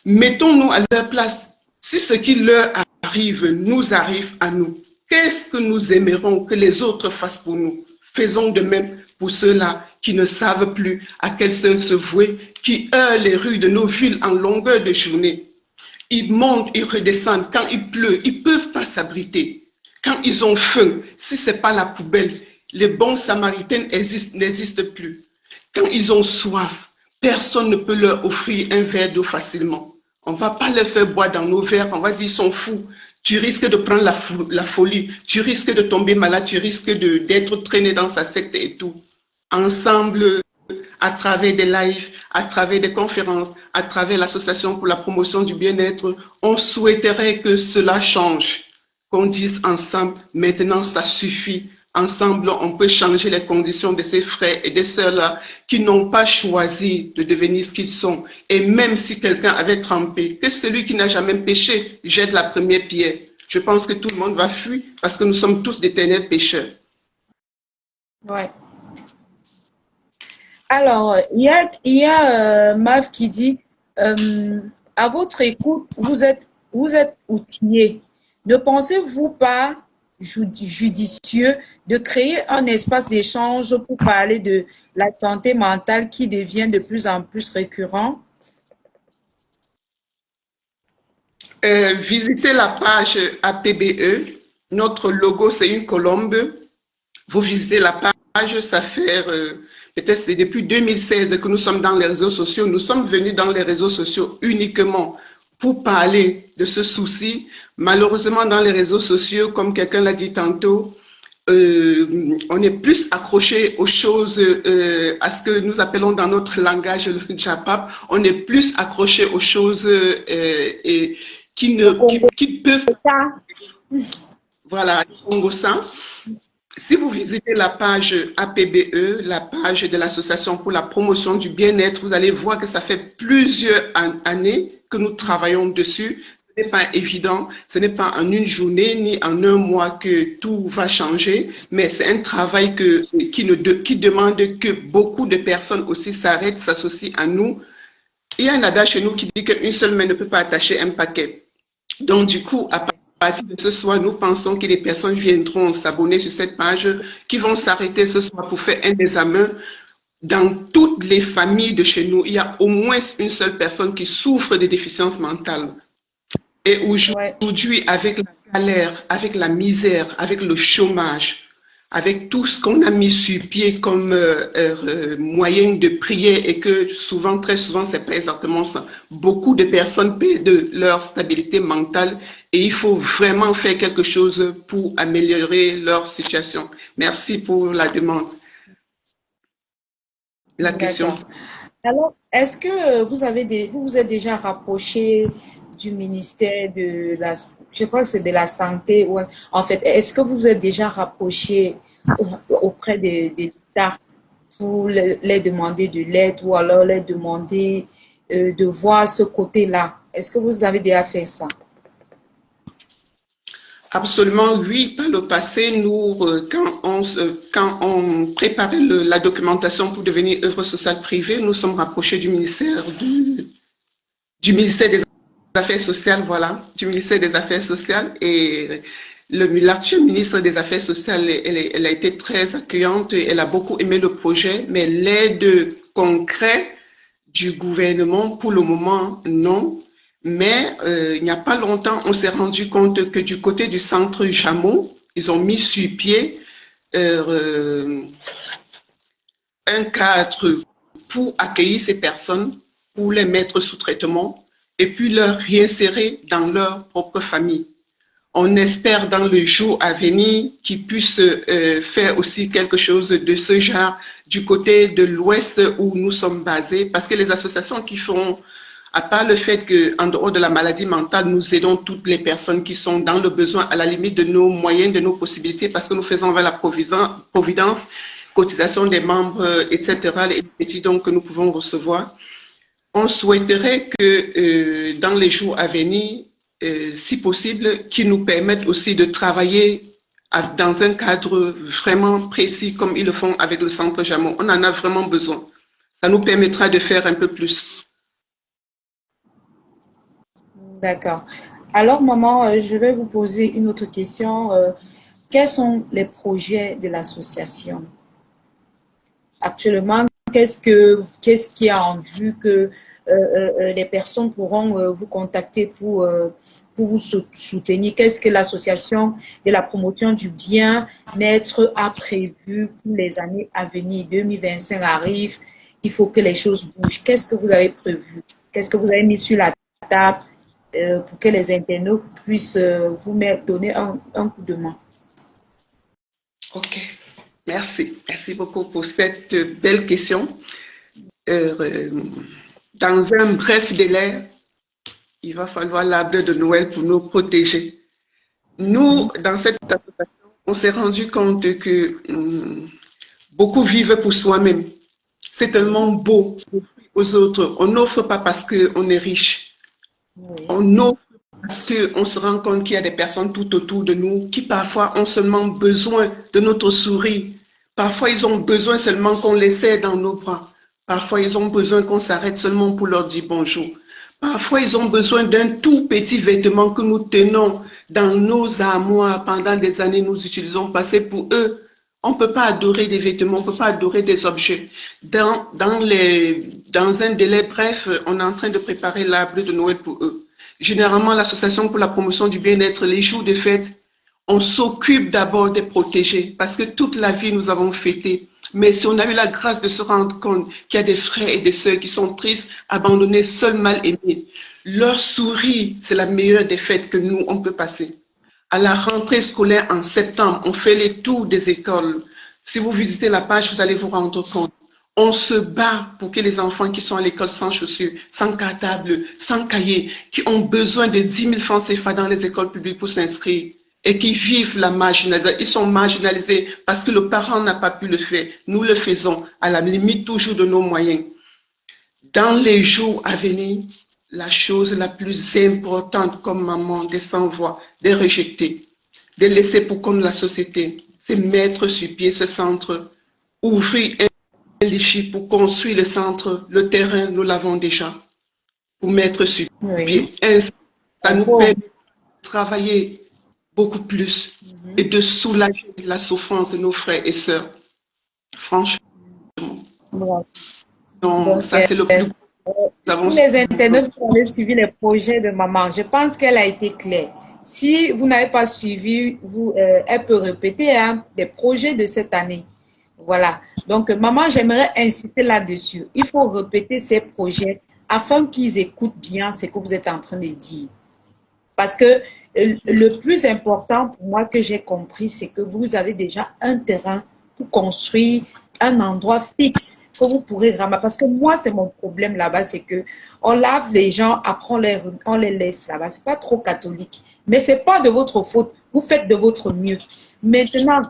Mettons-nous à leur place. Si ce qui leur arrive nous arrive à nous, qu'est-ce que nous aimerons que les autres fassent pour nous? Faisons de même pour ceux-là qui ne savent plus à quel sein se vouer, qui heurtent les rues de nos villes en longueur de journée. Ils montent, ils redescendent. Quand il pleut, ils ne peuvent pas s'abriter. Quand ils ont faim, si ce n'est pas la poubelle, les bons samaritains n'existent plus. Quand ils ont soif, personne ne peut leur offrir un verre d'eau facilement. On ne va pas leur faire boire dans nos verres, on va dire ils sont fous. Tu risques de prendre la folie, tu risques de tomber malade, tu risques d'être traîné dans sa secte et tout. Ensemble, à travers des lives, à travers des conférences, à travers l'association pour la promotion du bien-être, on souhaiterait que cela change. Qu'on dise ensemble, maintenant ça suffit. Ensemble, on peut changer les conditions de ces frères et des sœurs-là qui n'ont pas choisi de devenir ce qu'ils sont. Et même si quelqu'un avait trempé, que celui qui n'a jamais péché jette la première pierre. Je pense que tout le monde va fuir parce que nous sommes tous d'éternels pécheurs. Ouais. Alors, il y a Mav qui dit, euh, à votre écoute, vous êtes outillés. Ne pensez-vous pas judicieux de créer un espace d'échange pour parler de la santé mentale qui devient de plus en plus récurrent? Visitez la page APBE. Notre logo, c'est une colombe. Vous visitez la page, ça fait peut-être c'est depuis 2016 que nous sommes dans les réseaux sociaux. Nous sommes venus dans les réseaux sociaux uniquement pour parler de ce souci. Malheureusement, dans les réseaux sociaux, comme quelqu'un l'a dit tantôt, on est plus accroché aux choses, à ce que nous appelons dans notre langage le Japap, on est plus accroché aux choses et Le Congo, qui peuvent, ça, voilà, Congo ça. Si vous visitez la page APBE, la page de l'Association pour la promotion du bien-être, vous allez voir que ça fait plusieurs années que nous travaillons dessus. Ce n'est pas évident, ce n'est pas en une journée ni en un mois que tout va changer, mais c'est un travail qui demande que beaucoup de personnes aussi s'arrêtent, s'associent à nous. Il y a un adage chez nous qui dit qu'une seule main ne peut pas attacher un paquet. Donc, du coup, à partir de ce soir, nous pensons que les personnes viendront s'abonner sur cette page, qui vont s'arrêter ce soir pour faire un examen. Dans toutes les familles de chez nous, il y a au moins une seule personne qui souffre de déficience mentale. Et ouais. aujourd'hui, avec la galère, avec la misère, avec le chômage, avec tout ce qu'on a mis sur pied comme moyen de prier et que souvent, très souvent, c'est pas exactement ça. Beaucoup de personnes paient de leur stabilité mentale et il faut vraiment faire quelque chose pour améliorer leur situation. Merci pour la demande, la question. D'accord. Alors, est-ce que vous vous êtes déjà rapproché du ministère de la, je crois que c'est de la santé, ou en fait, est-ce que vous vous êtes déjà rapproché auprès des l'État pour les demander de l'aide ou alors les demander de voir ce côté-là? Est-ce que vous avez déjà fait ça? Absolument, oui. Par le passé, nous, quand on préparait la documentation pour devenir œuvre sociale privée, nous sommes rapprochés du ministère des Affaires sociales, voilà, du ministère des Affaires sociales. Et l'actuelle ministre des Affaires sociales, elle a été très accueillante, elle a beaucoup aimé le projet, mais l'aide concrète du gouvernement, pour le moment, non. Mais il n'y a pas longtemps, on s'est rendu compte que du côté du centre Jameau, ils ont mis sur pied euh, un cadre pour accueillir ces personnes, pour les mettre sous traitement et puis leur réinsérer dans leur propre famille. On espère dans le jour à venir qu'ils puissent faire aussi quelque chose de ce genre du côté de l'Ouest où nous sommes basés, parce que les associations qui font, à part le fait qu'en dehors de la maladie mentale, nous aidons toutes les personnes qui sont dans le besoin à la limite de nos moyens, de nos possibilités, parce que nous faisons vers la providence, cotisation des membres, etc., les petits dons que nous pouvons recevoir. On souhaiterait que dans les jours à venir, si possible, qui nous permettent aussi de travailler dans un cadre vraiment précis comme ils le font avec le Centre Jameau. On en a vraiment besoin. Ça nous permettra de faire un peu plus. D'accord. Alors, maman, je vais vous poser une autre question. Quels sont les projets de l'association actuellement? Qu'est-ce qui est en vue que les personnes pourront vous contacter pour vous soutenir? Qu'est-ce que l'association de la promotion du bien-être a prévu pour les années à venir? 2025 arrive, il faut que les choses bougent. Qu'est-ce que vous avez prévu? Qu'est-ce que vous avez mis sur la table pour que les internautes puissent donner un coup de main? OK. Merci. Merci beaucoup pour cette belle question. Euh, dans un bref délai, il va falloir l'arbre de Noël pour nous protéger. Nous, dans cette association, on s'est rendu compte que beaucoup vivent pour soi-même. C'est tellement beau aux autres. On n'offre pas parce qu'on est riche. Oui. On offre parce qu'on se rend compte qu'il y a des personnes tout autour de nous qui parfois ont seulement besoin de notre sourire. Parfois, ils ont besoin seulement qu'on les serre dans nos bras. Parfois, ils ont besoin qu'on s'arrête seulement pour leur dire bonjour. Parfois, ils ont besoin d'un tout petit vêtement que nous tenons dans nos armoires pendant des années, nous utilisons passer pour eux. On ne peut pas adorer des vêtements, on ne peut pas adorer des objets. Dans un délai bref, on est en train de préparer l'arbre de Noël pour eux. Généralement, l'Association pour la promotion du bien-être, les jours de fête, on s'occupe d'abord de protéger parce que toute la vie, nous avons fêté. Mais si on a eu la grâce de se rendre compte qu'il y a des frères et des sœurs qui sont tristes, abandonnés, seuls, mal aimés, leur sourire, c'est la meilleure des fêtes que nous, on peut passer. À la rentrée scolaire en septembre, on fait les tours des écoles. Si vous visitez la page, vous allez vous rendre compte. On se bat pour que les enfants qui sont à l'école sans chaussures, sans cartable, sans cahier, qui ont besoin de 10 000 francs CFA dans les écoles publiques pour s'inscrire et qui vivent la marginalisation. Ils sont marginalisés parce que le parent n'a pas pu le faire. Nous le faisons à la limite toujours de nos moyens. Dans les jours à venir, la chose la plus importante comme maman de s'envoie, de rejeter, de laisser pour compte la société, c'est mettre sur pied ce centre, ouvrir un lichy pour construire le centre, le terrain, nous l'avons déjà, pour mettre sur Oui. pied. Ainsi, ça nous permet de travailler beaucoup plus et de soulager la souffrance de nos frères et sœurs. Franchement. Bon. Donc, Donc, ça, c'est le plus. tous les internautes qui ont suivi les projets de maman, je pense qu'elle a été claire. Si vous n'avez pas suivi, elle peut répéter des projets de cette année. Voilà. Donc, maman, j'aimerais insister là-dessus. Il faut répéter ces projets afin qu'ils écoutent bien ce que vous êtes en train de dire. Parce que le plus important pour moi que j'ai compris, c'est que vous avez déjà un terrain pour construire un endroit fixe que vous pourrez ramasser. Parce que moi, c'est mon problème là-bas, c'est que on lave les gens, après on les laisse là-bas. C'est pas trop catholique. Mais c'est pas de votre faute. Vous faites de votre mieux. Maintenant,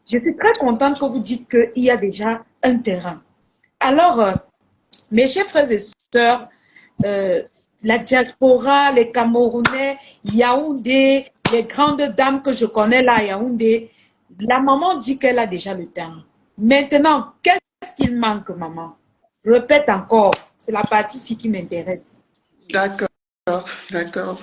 je suis très contente que vous dites qu'il y a déjà un terrain. Alors, mes chers frères et sœurs, la diaspora, les Camerounais, Yaoundé, les grandes dames que je connais là à Yaoundé, la maman dit qu'elle a déjà le terrain. Maintenant, qu'est-ce qu'il manque, maman? Répète encore, c'est la partie ici qui m'intéresse. D'accord, d'accord.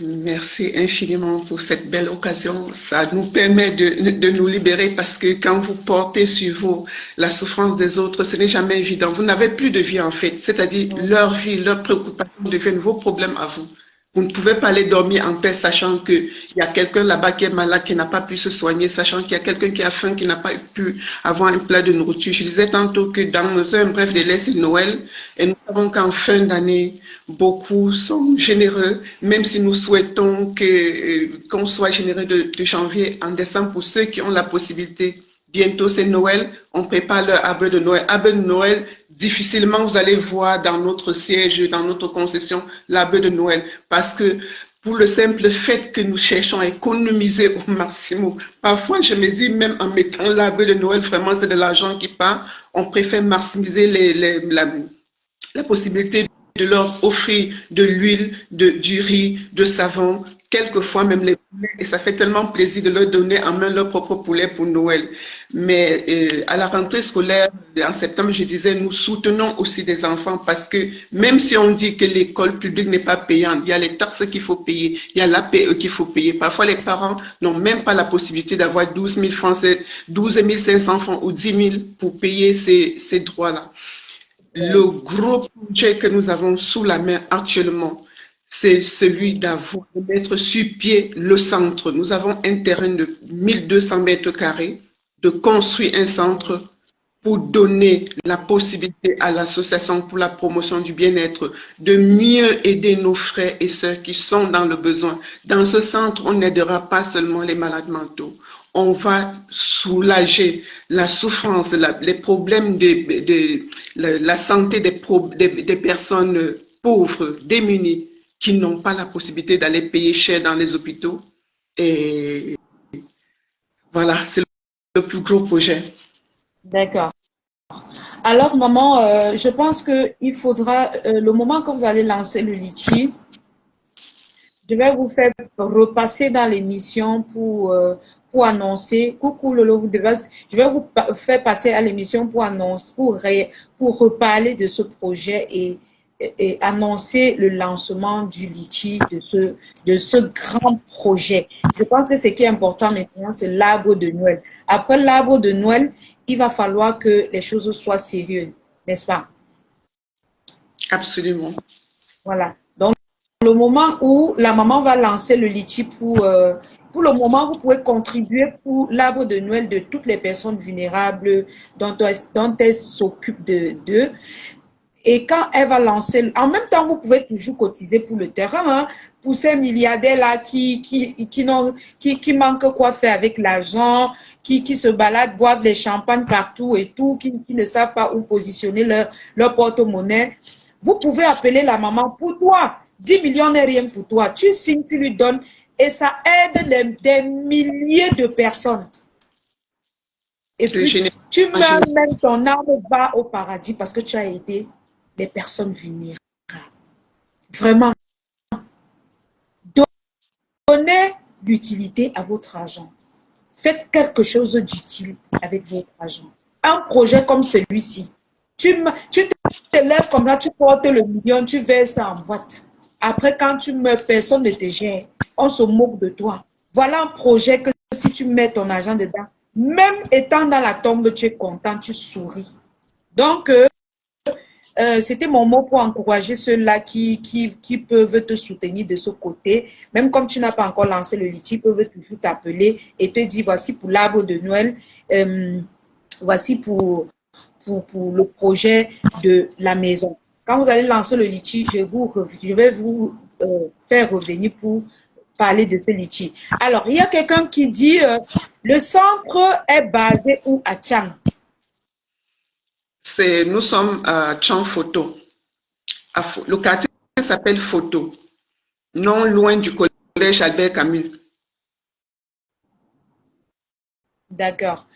Merci infiniment pour cette belle occasion. Ça nous permet de nous libérer parce que quand vous portez sur vous la souffrance des autres, ce n'est jamais évident. Vous n'avez plus de vie en fait, c'est-à-dire leur vie, leurs préoccupations deviennent vos problèmes à vous. Vous ne pouvez pas aller dormir en paix sachant qu'il y a quelqu'un là-bas qui est malade, qui n'a pas pu se soigner, sachant qu'il y a quelqu'un qui a faim, qui n'a pas pu avoir un plat de nourriture. Je disais tantôt que dans un bref délai, c'est Noël et nous savons qu'en fin d'année, beaucoup sont généreux, même si nous souhaitons qu'on soit généreux de janvier en décembre pour ceux qui ont la possibilité. Bientôt, c'est Noël, on prépare leur arbre de Noël. Arbre de Noël, difficilement vous allez voir dans notre siège, dans notre concession, l'arbre de Noël. Parce que pour le simple fait que nous cherchons à économiser au maximum, parfois je me dis même en mettant l'arbre de Noël, vraiment c'est de l'argent qui part. On préfère maximiser la possibilité de leur offrir de l'huile, du riz, de savon, quelquefois même les poulets. Et ça fait tellement plaisir de leur donner en main leur propre poulet pour Noël. Mais à la rentrée scolaire, en septembre, je disais, nous soutenons aussi des enfants parce que même si on dit que l'école publique n'est pas payante, il y a les taxes qu'il faut payer, il y a l'APE qu'il faut payer. Parfois, les parents n'ont même pas la possibilité d'avoir 12 000 francs, 12 500 francs ou 10 000 pour payer ces droits-là. Le gros projet que nous avons sous la main actuellement, c'est celui de mettre sur pied le centre. Nous avons un terrain de 1200 mètres carrés, de construire un centre pour donner la possibilité à l'association pour la promotion du bien-être de mieux aider nos frères et sœurs qui sont dans le besoin. Dans ce centre, on n'aidera pas seulement les malades mentaux. On va soulager la souffrance, les problèmes de la santé des personnes pauvres, démunies, qui n'ont pas la possibilité d'aller payer cher dans les hôpitaux. Et voilà, c'est le plus gros projet. D'accord. Alors, maman, je pense qu'il faudra, le moment que vous allez lancer le litchi, je vais vous faire repasser dans l'émission pour annoncer. Coucou Lolo, je vais vous faire passer à l'émission pour annoncer, pour reparler de ce projet et et annoncer le lancement du litchi, de ce grand projet. Je pense que ce qui est important maintenant, c'est l'arbre de Noël. Après l'arbre de Noël, il va falloir que les choses soient sérieuses, n'est-ce pas? Absolument. Voilà. Donc, le moment où la maman va lancer le litchi pour le moment, vous pouvez contribuer pour l'arbre de Noël de toutes les personnes vulnérables dont elle s'occupe d'eux. Et quand elle va lancer, en même temps, vous pouvez toujours cotiser pour le terrain, hein, pour ces milliardaires-là qui manquent quoi faire avec l'argent, qui se baladent, boivent les champagnes partout et tout, qui ne savent pas où positionner leur porte-monnaie. Vous pouvez appeler la maman pour toi. 10 millions n'est rien pour toi. Tu signes, tu lui donnes et ça aide des milliers de personnes. Et C'est puis, génial. tu meurs même, ton âme va au paradis parce que tu as aidé les personnes vulnérables. Vraiment, donnez l'utilité à votre argent. Faites quelque chose d'utile avec votre argent. Un projet comme celui-ci, tu te lèves comme ça, tu portes le million, tu verses ça en boîte. Après, quand tu meurs, personne ne te gère. On se moque de toi. Voilà un projet que si tu mets ton argent dedans, même étant dans la tombe, tu es content, tu souris. Donc, c'était mon mot pour encourager ceux-là qui peuvent te soutenir de ce côté. Même comme tu n'as pas encore lancé le litige, ils peuvent toujours t'appeler et te dire, voici pour l'arbre de Noël, voici pour le projet de la maison. Quand vous allez lancer le litige, je vais vous faire revenir pour parler de ce litige. Alors, il y a quelqu'un qui dit, le centre est basé où à Tchang? Nous sommes à Champ Photo. Le quartier s'appelle Photo, non loin du collège Albert Camus. D'accord.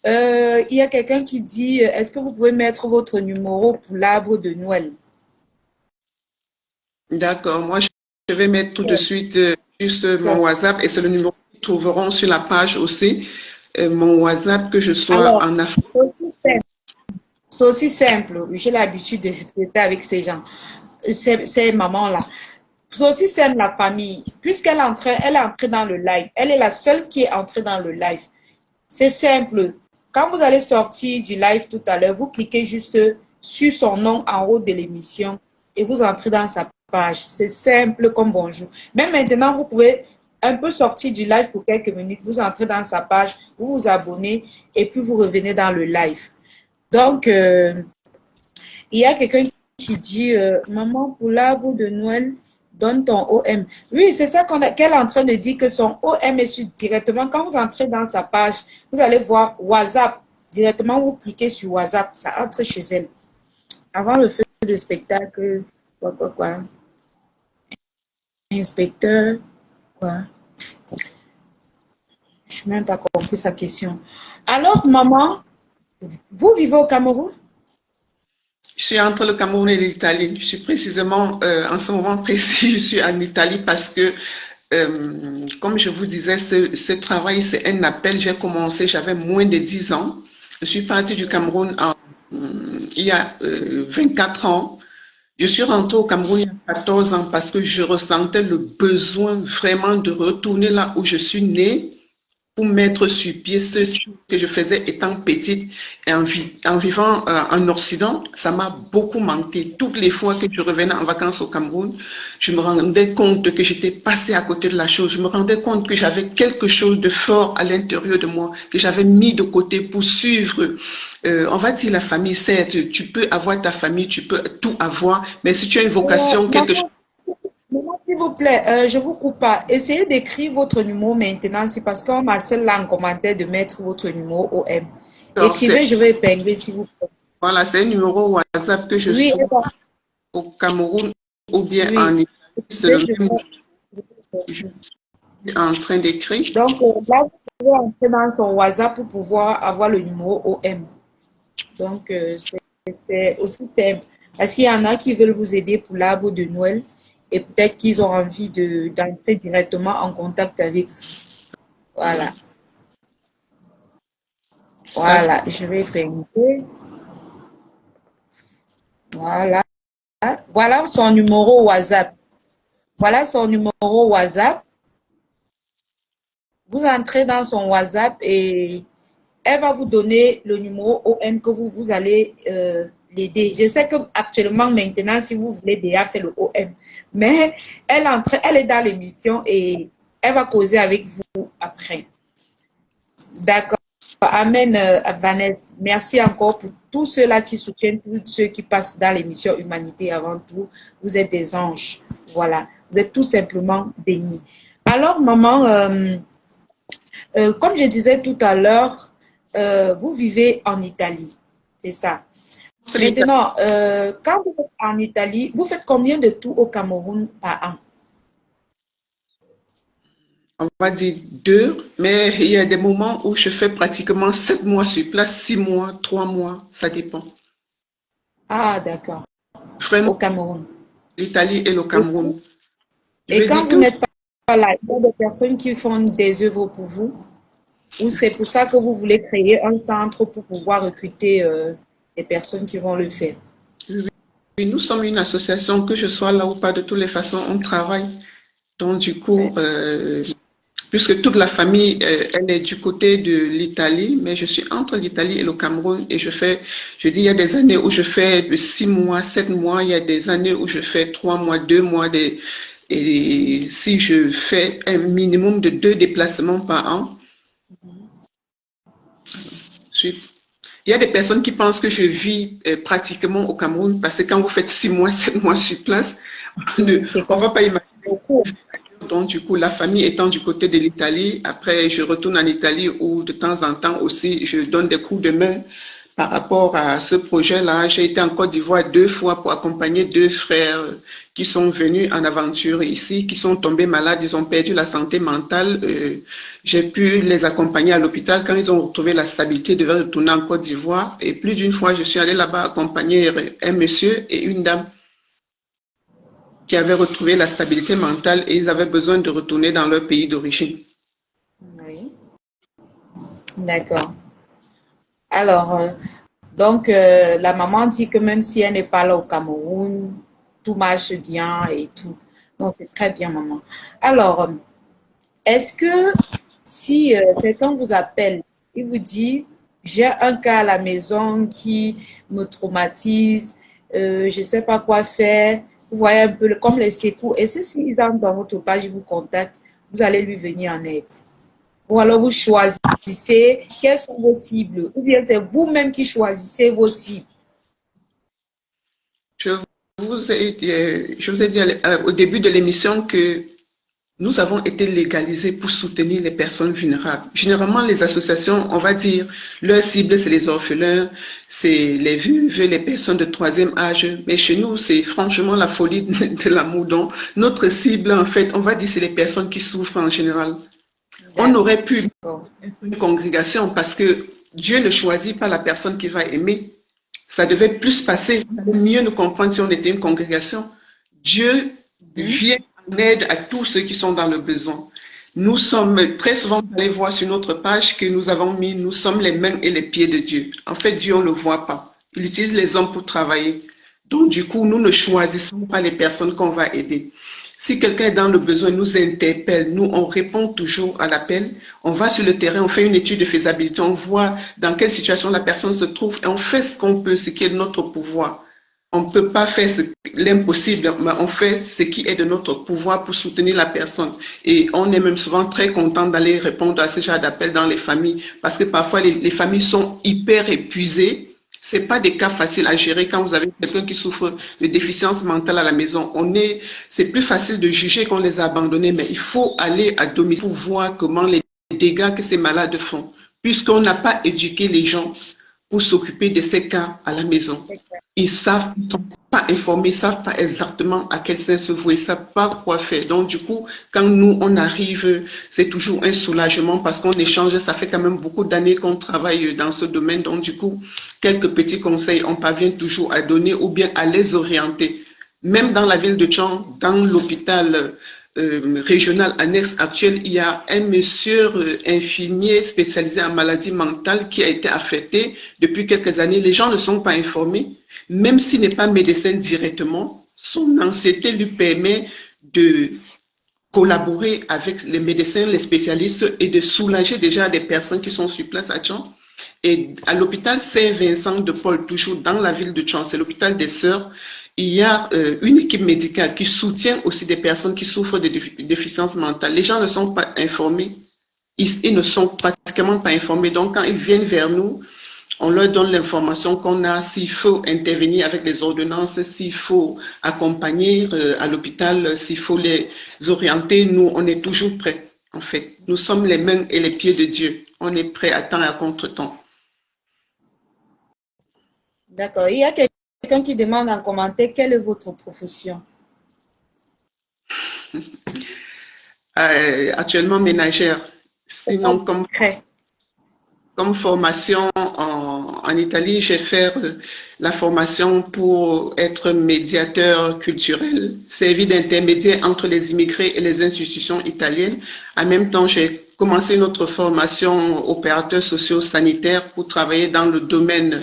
Il y a quelqu'un qui dit, est-ce que vous pouvez mettre votre numéro pour l'arbre de Noël? D'accord, moi je vais mettre tout de suite juste mon D'accord. WhatsApp et c'est le numéro qu'ils trouveront sur la page aussi. Mon WhatsApp, que je sois Alors, en Afrique. c'est aussi simple. J'ai l'habitude de traiter avec ces gens, ces mamans-là. C'est aussi simple la famille, puisqu'elle elle est entrée dans le live. Elle est la seule qui est entrée dans le live. C'est simple. Quand vous allez sortir du live tout à l'heure, vous cliquez juste sur son nom en haut de l'émission et vous entrez dans sa page. C'est simple comme bonjour. Même maintenant, vous pouvez un peu sortir du live pour quelques minutes. Vous entrez dans sa page, vous vous abonnez et puis vous revenez dans le live. Donc, il y a quelqu'un qui dit, maman, pour l'arbre de Noël, donne ton OM. Oui, c'est ça qu'elle est en train de dire que son OM est sur directement. Quand vous entrez dans sa page, vous allez voir WhatsApp. Directement, vous cliquez sur WhatsApp, ça entre chez elle. Avant le feu de spectacle, quoi. Inspecteur, quoi. Je n'ai même pas compris sa question. Alors, maman, vous vivez au Cameroun? Je suis entre le Cameroun et l'Italie. Je suis précisément, en ce moment précis, je suis en Italie parce que, comme je vous disais, ce travail, c'est un appel. J'ai commencé, j'avais moins de 10 ans. Je suis partie du Cameroun il y a 24 ans. Je suis rentrée au Cameroun il y a 14 ans parce que je ressentais le besoin vraiment de retourner là où je suis née pour mettre sur pied ce que je faisais étant petite et en vivant en Occident, ça m'a beaucoup manqué. Toutes les fois que je revenais en vacances au Cameroun, je me rendais compte que j'étais passée à côté de la chose. Je me rendais compte que j'avais quelque chose de fort à l'intérieur de moi, que j'avais mis de côté pour suivre. On va dire la famille, certes, tu peux avoir ta famille, tu peux tout avoir, mais si tu as une vocation, quelque chose. Maman, maman, s'il vous plaît, je ne vous coupe pas. Essayez d'écrire votre numéro maintenant. C'est parce qu'on m'a celle là en commentaire de mettre votre numéro OM. Écrivez, je vais épingler s'il vous plaît. Voilà, c'est un numéro WhatsApp que je Oui, suis au Cameroun ou bien en oui. Italie. C'est Écrivez, le même que je je suis en train d'écrire. Donc là, vous pouvez entrer dans son WhatsApp pour pouvoir avoir le numéro OM. Donc, c'est aussi simple. Parce qu'il y en a qui veulent vous aider pour l'arbre de Noël et peut-être qu'ils ont envie d'entrer directement en contact avec vous. Voilà. Voilà. Ça, Voilà. Je vais peindre. Voilà. Voilà son numéro WhatsApp. Voilà son numéro WhatsApp. Vous entrez dans son WhatsApp et elle va vous donner le numéro OM que vous allez l'aider. Je sais qu'actuellement, maintenant, si vous voulez déjà faire le OM, mais elle est dans l'émission et elle va causer avec vous après. D'accord. Amen, Vanessa. Merci encore pour tous ceux-là qui soutiennent, tous ceux qui passent dans l'émission Humanité avant tout. Vous êtes des anges. Voilà. Vous êtes tout simplement bénis. Alors, maman, comme je disais tout à l'heure, vous vivez en Italie. C'est ça. Maintenant, quand vous êtes en Italie, vous faites combien de tours au Cameroun par an? On va dire 2, mais il y a des moments où je fais pratiquement 7 mois sur place, 6 mois, 3 mois, ça dépend. Ah, d'accord. Au Vraiment, Cameroun. l'Italie et le Cameroun. Je Et veux quand dire vous que n'êtes pas là, il y a des personnes qui font des œuvres pour vous? Ou c'est pour ça que vous voulez créer un centre pour pouvoir recruter des personnes qui vont le faire? nous sommes une association, que je sois là ou pas, de toutes les façons, on travaille. Donc, du coup, Ouais. puisque toute la famille, elle est du côté de l'Italie, mais je suis entre l'Italie et le Cameroun et je dis, il y a des années où je fais de 6 mois, 7 mois, il y a des années où je fais 3 mois, 2 mois, et si je fais un minimum de 2 déplacements par an, il y a des personnes qui pensent que je vis pratiquement au Cameroun parce que quand vous faites 6 mois, 7 mois sur place, on ne C'est va pas imaginer. beaucoup. Donc, du coup, la famille étant du côté de l'Italie, après, je retourne en Italie où de temps en temps aussi, je donne des coups de main par rapport à ce projet-là. J'ai été en Côte d'Ivoire 2 fois pour accompagner 2 frères qui sont venus en aventure ici, qui sont tombés malades, ils ont perdu la santé mentale. J'ai pu les accompagner à l'hôpital. Quand ils ont retrouvé la stabilité, ils devaient retourner en Côte d'Ivoire. Et plus d'une fois, je suis allée là-bas accompagner un monsieur et une dame qui avaient retrouvé la stabilité mentale et ils avaient besoin de retourner dans leur pays d'origine. Oui, d'accord. Alors, donc, la maman dit que même si elle n'est pas là au Cameroun, tout marche bien et tout. Donc, c'est très bien, maman. Alors, est-ce que si quelqu'un vous appelle, il vous dit, j'ai un cas à la maison qui me traumatise, je ne sais pas quoi faire, vous voyez un peu comme les secours, et si s'ils entrent dans votre page, ils vous contactent, vous allez lui venir en aide. Ou alors vous choisissez quelles sont vos cibles, ou bien c'est vous-même qui choisissez vos cibles. Je je vous ai dit au début de l'émission que nous avons été légalisés pour soutenir les personnes vulnérables. Généralement, les associations, on va dire, leur cible, c'est les orphelins, c'est les veuves, les personnes de troisième âge. Mais chez nous, c'est franchement la folie de l'amour. Donc, notre cible, en fait, on va dire, c'est les personnes qui souffrent en général. On aurait pu D'accord. une congrégation parce que Dieu ne choisit pas la personne qu'il va aimer. Ça devait plus passer, mieux nous comprendre si on était une congrégation. Dieu Mhm. vient en aide à tous ceux qui sont dans le besoin. Nous sommes très souvent allés voir sur notre page que nous avons mis, nous sommes les mains et les pieds de Dieu. En fait, Dieu, on ne le voit pas. Il utilise les hommes pour travailler. Donc, du coup, nous ne choisissons pas les personnes qu'on va aider. Si quelqu'un est dans le besoin, nous interpelle, nous, on répond toujours à l'appel. On va sur le terrain, on fait une étude de faisabilité, on voit dans quelle situation la personne se trouve et on fait ce qu'on peut, ce qui est de notre pouvoir. On ne peut pas faire l'impossible, mais on fait ce qui est de notre pouvoir pour soutenir la personne. Et on est même souvent très content d'aller répondre à ce genre d'appel dans les familles parce que parfois les familles sont hyper épuisées. C'est pas des cas faciles à gérer quand vous avez quelqu'un qui souffre de déficience mentale à la maison. C'est plus facile de juger qu'on les a abandonnés, mais il faut aller à domicile pour voir comment les dégâts que ces malades font, puisqu'on n'a pas éduqué les gens pour s'occuper de ces cas à la maison. Ils savent, ils ne sont pas informés, ils ne savent pas exactement à quel sens se vouer, ils ne savent pas quoi faire. Donc, du coup, quand nous, on arrive, c'est toujours un soulagement parce qu'on échange. Ça fait quand même beaucoup d'années qu'on travaille dans ce domaine. Donc, du coup, quelques petits conseils, on parvient toujours à donner ou bien à les orienter. Même dans la ville de Tchang, dans l'hôpital régional annexe actuel, il y a un monsieur infirmier spécialisé en maladies mentales qui a été affecté depuis quelques années. Les gens ne sont pas informés, même s'il n'est pas médecin directement, son ancienneté lui permet de collaborer avec les médecins, les spécialistes et de soulager déjà des personnes qui sont sur place à Tchon. Et à l'hôpital Saint-Vincent de Paul, toujours dans la ville de Tchon, c'est l'hôpital des Sœurs, il y a une équipe médicale qui soutient aussi des personnes qui souffrent de déficiences mentales. Les gens ne sont pas informés, ils ne sont pratiquement pas informés. Donc quand ils viennent vers nous, on leur donne l'information qu'on a, s'il faut intervenir avec les ordonnances, s'il faut accompagner à l'hôpital, s'il faut les orienter. Nous, on est toujours prêts, en fait. Nous sommes les mains et les pieds de Dieu. On est prêts à temps et à contre-temps. D'accord. Il y a quelqu'un qui demande en commentaire quelle est votre profession? Actuellement ménagère. Sinon, comme formation en Italie, j'ai fait la formation pour être médiateur culturel, servir d'intermédiaire entre les immigrés et les institutions italiennes. En même temps, j'ai commencé une autre formation opérateur socio-sanitaire pour travailler dans le domaine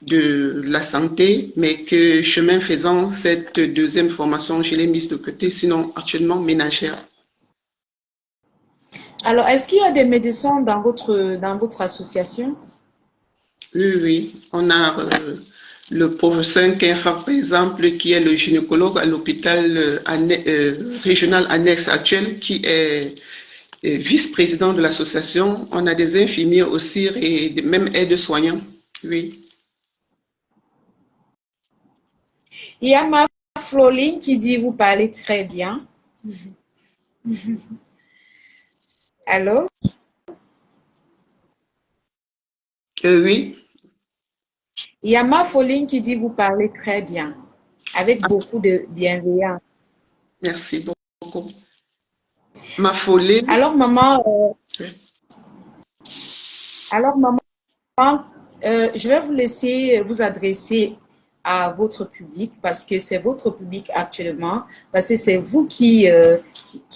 de la santé, mais que chemin faisant, cette deuxième formation, je l'ai mise de côté, sinon actuellement ménagère. Alors, est-ce qu'il y a des médecins dans votre association? Oui. On a le professeur Kenfa, par exemple, qui est le gynécologue à l'hôpital régional annexe actuel, qui est vice-président de l'association. On a des infirmiers aussi et même aides-soignants. Oui. Il y a ma Floline qui dit vous parlez très bien. Allô? Oui. Il y a ma Floline qui dit vous parlez très bien, avec beaucoup de bienveillance. Merci beaucoup. Ma Foline. Alors maman, je vais vous laisser vous adresser à votre public parce que c'est votre public actuellement, parce que c'est vous qui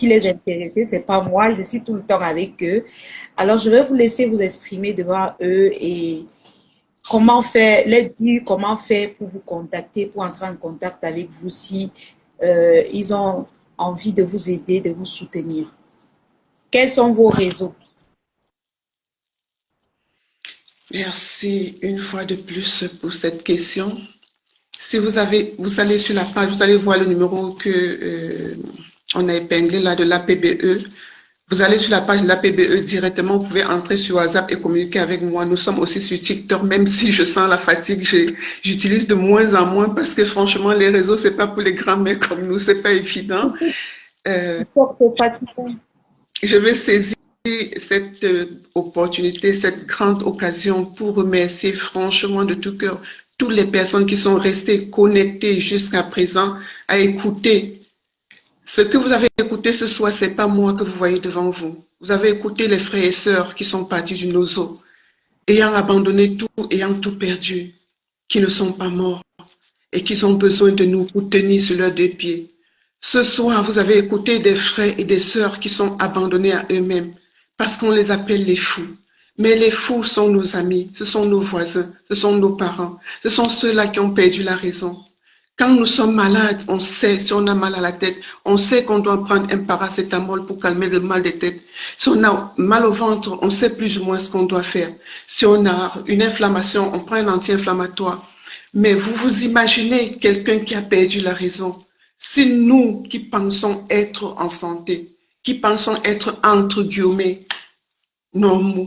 les intéressez, c'est pas moi, je suis tout le temps avec eux. Alors, je vais vous laisser vous exprimer devant eux et comment faire, les dire comment faire pour vous contacter, pour entrer en contact avec vous si ils ont envie de vous aider, de vous soutenir. Quels sont vos réseaux? Merci une fois de plus pour cette question. Si vous allez sur la page, vous allez voir le numéro que on a épinglé là de l'APBE. Vous allez sur la page de l'APBE directement, vous pouvez entrer sur WhatsApp et communiquer avec moi. Nous sommes aussi sur TikTok, même si je sens la fatigue, j'utilise de moins en moins parce que franchement, les réseaux, c'est pas pour les grands-mères comme nous, c'est pas évident. Je vais saisir cette opportunité, cette grande occasion pour remercier franchement de tout cœur toutes les personnes qui sont restées connectées jusqu'à présent à écouter. Ce que vous avez écouté ce soir, c'est pas moi que vous voyez devant vous. Vous avez écouté les frères et sœurs qui sont partis du Nozo, ayant abandonné tout, ayant tout perdu, qui ne sont pas morts et qui ont besoin de nous pour tenir sur leurs deux pieds. Ce soir, vous avez écouté des frères et des sœurs qui sont abandonnés à eux-mêmes parce qu'on les appelle les fous. Mais les fous sont nos amis, ce sont nos voisins, ce sont nos parents, ce sont ceux-là qui ont perdu la raison. Quand nous sommes malades, on sait, si on a mal à la tête, on sait qu'on doit prendre un paracétamol pour calmer le mal de tête. Si on a mal au ventre, on sait plus ou moins ce qu'on doit faire. Si on a une inflammation, on prend un anti-inflammatoire. Mais vous vous imaginez quelqu'un qui a perdu la raison. C'est nous qui pensons être en santé, qui pensons être entre guillemets normaux.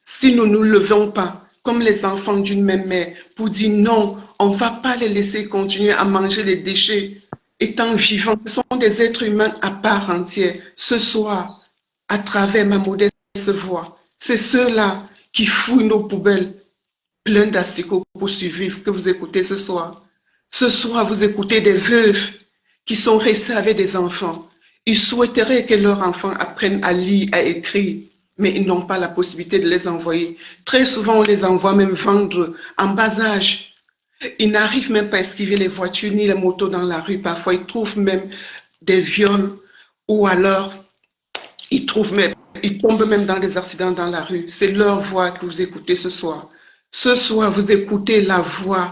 Si nous ne nous levons pas, comme les enfants d'une même mère, pour dire non, on ne va pas les laisser continuer à manger les déchets étant vivants. Ce sont des êtres humains à part entière. Ce soir, à travers ma modeste voix, c'est ceux-là qui fouillent nos poubelles pleines d'asticots pour survivre que vous écoutez ce soir. Ce soir, vous écoutez des veuves qui sont restées avec des enfants. Ils souhaiteraient que leurs enfants apprennent à lire, à écrire, mais ils n'ont pas la possibilité de les envoyer. Très souvent, on les envoie même vendre en bas âge. Ils n'arrivent même pas à esquiver les voitures ni les motos dans la rue. Parfois, ils trouvent même des viols ou alors ils tombent même dans des accidents dans la rue. C'est leur voix que vous écoutez ce soir. Ce soir, vous écoutez la voix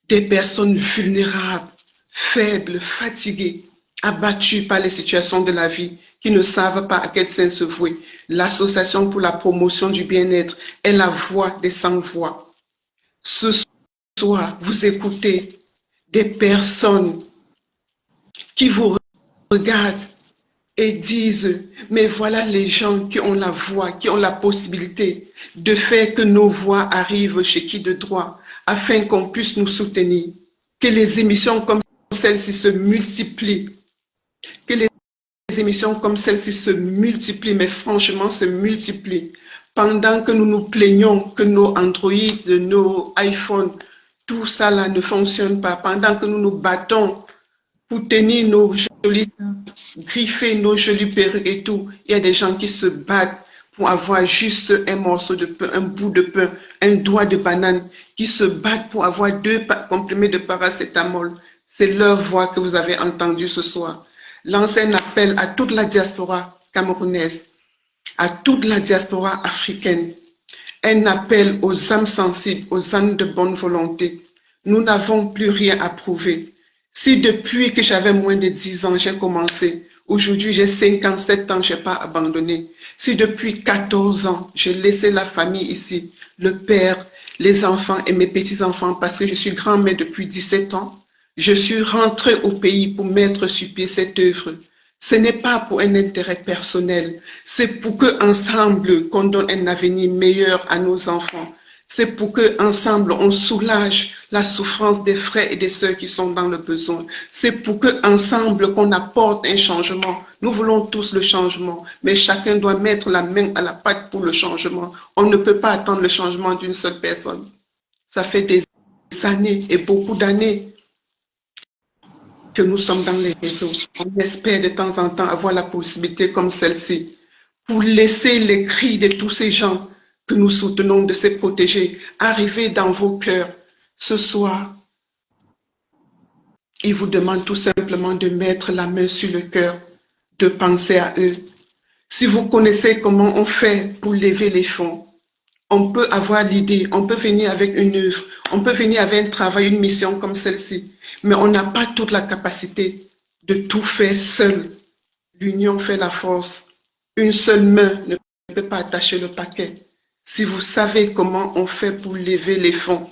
des personnes vulnérables, faibles, fatiguées, abattues par les situations de la vie, qui ne savent pas à quel sein se vouer. L'Association pour la promotion du bien-être est la voix des sans-voix. Ce soir, vous écoutez des personnes qui vous regardent et disent, mais voilà les gens qui ont la voix, qui ont la possibilité de faire que nos voix arrivent chez qui de droit, afin qu'on puisse nous soutenir, que les émissions comme celle-ci se multiplient, que les émissions comme celle-ci se multiplient, mais franchement se multiplient. Pendant que nous nous plaignons que nos Android, nos iPhones, tout ça là ne fonctionne pas, pendant que nous nous battons pour tenir nos jolis, griffer nos jolies perruques et tout, il y a des gens qui se battent pour avoir juste un morceau de pain, un bout de pain, un doigt de banane, qui se battent pour avoir 2 comprimés de paracétamol. C'est leur voix que vous avez entendue ce soir. Lance un appel à toute la diaspora camerounaise, à toute la diaspora africaine, un appel aux âmes sensibles, aux âmes de bonne volonté. Nous n'avons plus rien à prouver. Si depuis que j'avais moins de 10 ans, j'ai commencé, aujourd'hui j'ai 57 ans, je n'ai pas abandonné. Si depuis 14 ans, j'ai laissé la famille ici, le père, les enfants et mes petits-enfants, parce que je suis grand-mère depuis 17 ans, je suis rentrée au pays pour mettre sur pied cette œuvre. Ce n'est pas pour un intérêt personnel, c'est pour que ensemble qu'on donne un avenir meilleur à nos enfants. C'est pour que ensemble on soulage la souffrance des frères et des sœurs qui sont dans le besoin. C'est pour que ensemble qu'on apporte un changement. Nous voulons tous le changement, mais chacun doit mettre la main à la pâte pour le changement. On ne peut pas attendre le changement d'une seule personne. Ça fait des années et beaucoup d'années que nous sommes dans les réseaux. On espère de temps en temps avoir la possibilité comme celle-ci pour laisser les cris de tous ces gens que nous soutenons de se protéger arriver dans vos cœurs. Ce soir, ils vous demandent tout simplement de mettre la main sur le cœur, de penser à eux. Si vous connaissez comment on fait pour lever les fonds, on peut avoir l'idée, on peut venir avec une œuvre, on peut venir avec un travail, une mission comme celle-ci, mais on n'a pas toute la capacité de tout faire seul. L'union fait la force. Une seule main ne peut pas attacher le paquet. Si vous savez comment on fait pour lever les fonds,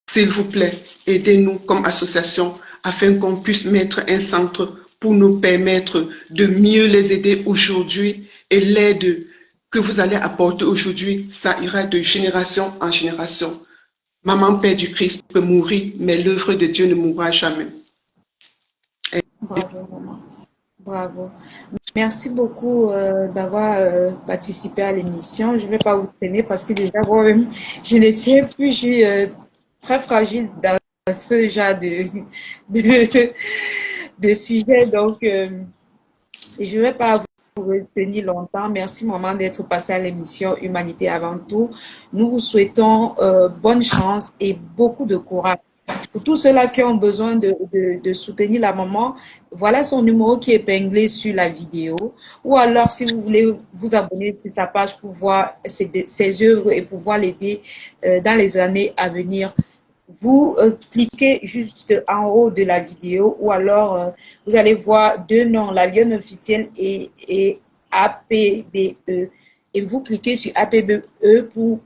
s'il vous plaît, aidez-nous comme association afin qu'on puisse mettre un centre pour nous permettre de mieux les aider aujourd'hui et l'aide que vous allez apporter aujourd'hui, ça ira de génération en génération. Maman Père du Christ peut mourir, mais l'œuvre de Dieu ne mourra jamais. Bravo, maman. Bravo. Merci beaucoup d'avoir participé à l'émission. Je ne vais pas vous traîner parce que déjà, moi-même, je ne tiens plus. Je suis très fragile dans ce genre de, de sujet. Donc, je ne vais pas vous retenir longtemps. Merci, maman, d'être passée à l'émission Humanité avant tout. Nous vous souhaitons bonne chance et beaucoup de courage. Pour tous ceux-là qui ont besoin de soutenir la maman, voilà son numéro qui est épinglé sur la vidéo. Ou alors, si vous voulez vous abonner sur sa page pour voir ses œuvres et pouvoir l'aider dans les années à venir, vous cliquez juste en haut de la vidéo ou alors vous allez voir 2 noms, la Lionne officielle et APBE. Et vous cliquez sur APBE pour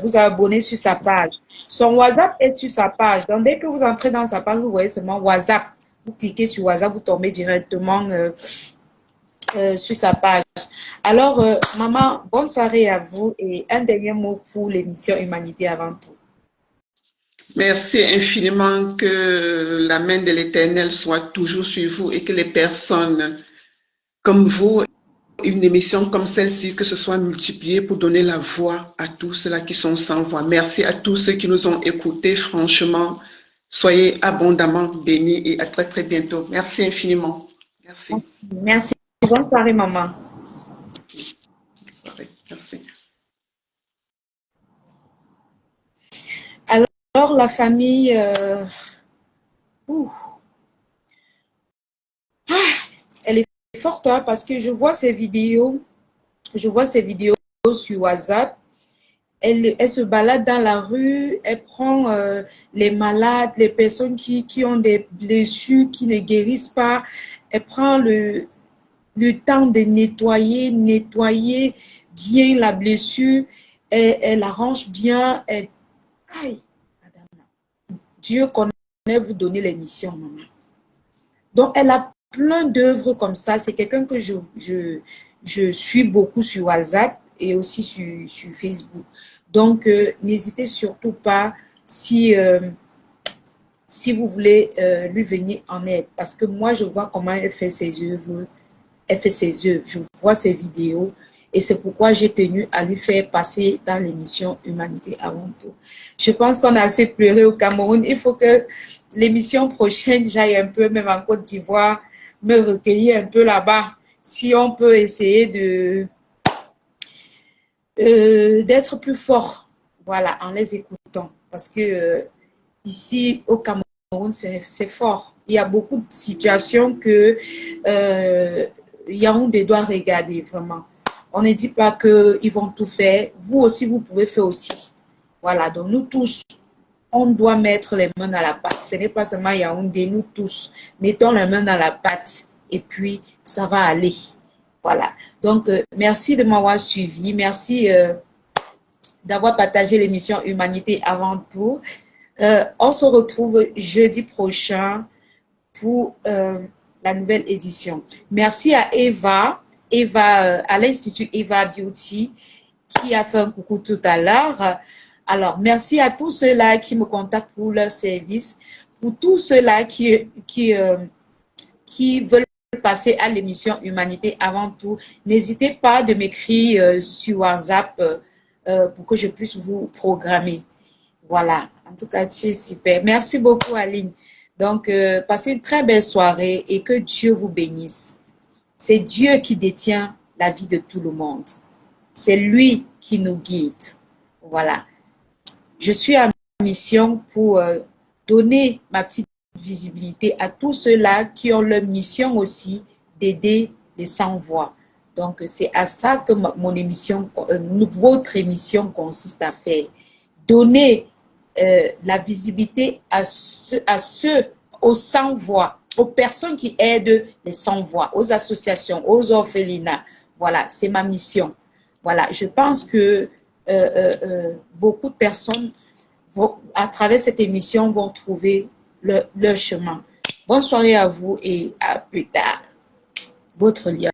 vous abonner sur sa page. Son WhatsApp est sur sa page. Donc, dès que vous entrez dans sa page, vous voyez seulement WhatsApp. Vous cliquez sur WhatsApp, vous tombez directement sur sa page. Alors, maman, bonne soirée à vous et un dernier mot pour l'émission Humanité avant tout. Merci infiniment, que la main de l'Éternel soit toujours sur vous et que les personnes comme vous, une émission comme celle-ci, que ce soit multipliée pour donner la voix à tous ceux-là qui sont sans voix. Merci à tous ceux qui nous ont écoutés. Franchement, soyez abondamment bénis et à très très bientôt. Merci infiniment. Merci. Merci. Bonne soirée, maman. Merci. Alors, la famille... forte hein, parce que je vois ces vidéos sur WhatsApp. Elle se balade dans la rue, elle prend les malades, les personnes qui ont des blessures, qui ne guérissent pas. Elle prend le temps de nettoyer bien la blessure. Elle arrange bien. Aïe, madame, Dieu connaît vous donner les missions, maman. Donc, elle a plein d'œuvres comme ça. C'est quelqu'un que je suis beaucoup sur WhatsApp et aussi sur Facebook. Donc, n'hésitez surtout pas si vous voulez lui venir en aide. Parce que moi, je vois comment elle fait ses œuvres. Je vois ses vidéos. Et c'est pourquoi j'ai tenu à lui faire passer dans l'émission Humanité avant tout. Je pense qu'on a assez pleuré au Cameroun. Il faut que l'émission prochaine, j'aille un peu, même en Côte d'Ivoire, me recueillir un peu là-bas. Si on peut essayer d'être plus fort, voilà, en les écoutant. Parce que ici, au Cameroun, c'est fort. Il y a beaucoup de situations que Yaoundé doit regarder, vraiment. On ne dit pas qu'ils vont tout faire. Vous aussi, vous pouvez faire aussi. Voilà, donc nous tous, on doit mettre les mains dans la pâte. Ce n'est pas seulement Yaoundé, nous tous, mettons les mains dans la pâte et puis ça va aller. Voilà. Donc, merci de m'avoir suivi. Merci d'avoir partagé l'émission Humanité avant tout. On se retrouve jeudi prochain pour la nouvelle édition. Merci à Eva à l'Institut Eva Beauty, qui a fait un coucou tout à l'heure. Alors, merci à tous ceux-là qui me contactent pour leur service, pour tous ceux-là qui veulent passer à l'émission Humanité avant tout. N'hésitez pas de m'écrire sur WhatsApp pour que je puisse vous programmer. Voilà, en tout cas, tu es super. Merci beaucoup, Aline. Donc, passez une très belle soirée et que Dieu vous bénisse. C'est Dieu qui détient la vie de tout le monde. C'est lui qui nous guide. Voilà. Je suis en mission pour donner ma petite visibilité à tous ceux-là qui ont leur mission aussi d'aider les sans-voix. Donc, c'est à ça que mon émission, votre émission consiste à faire. Donner la visibilité à ceux aux sans-voix, aux personnes qui aident les sans-voix, aux associations, aux orphelinats. Voilà, c'est ma mission. Voilà, je pense que beaucoup de personnes à travers cette émission vont trouver leur chemin. Bonne soirée à vous et à plus tard. Votre lien.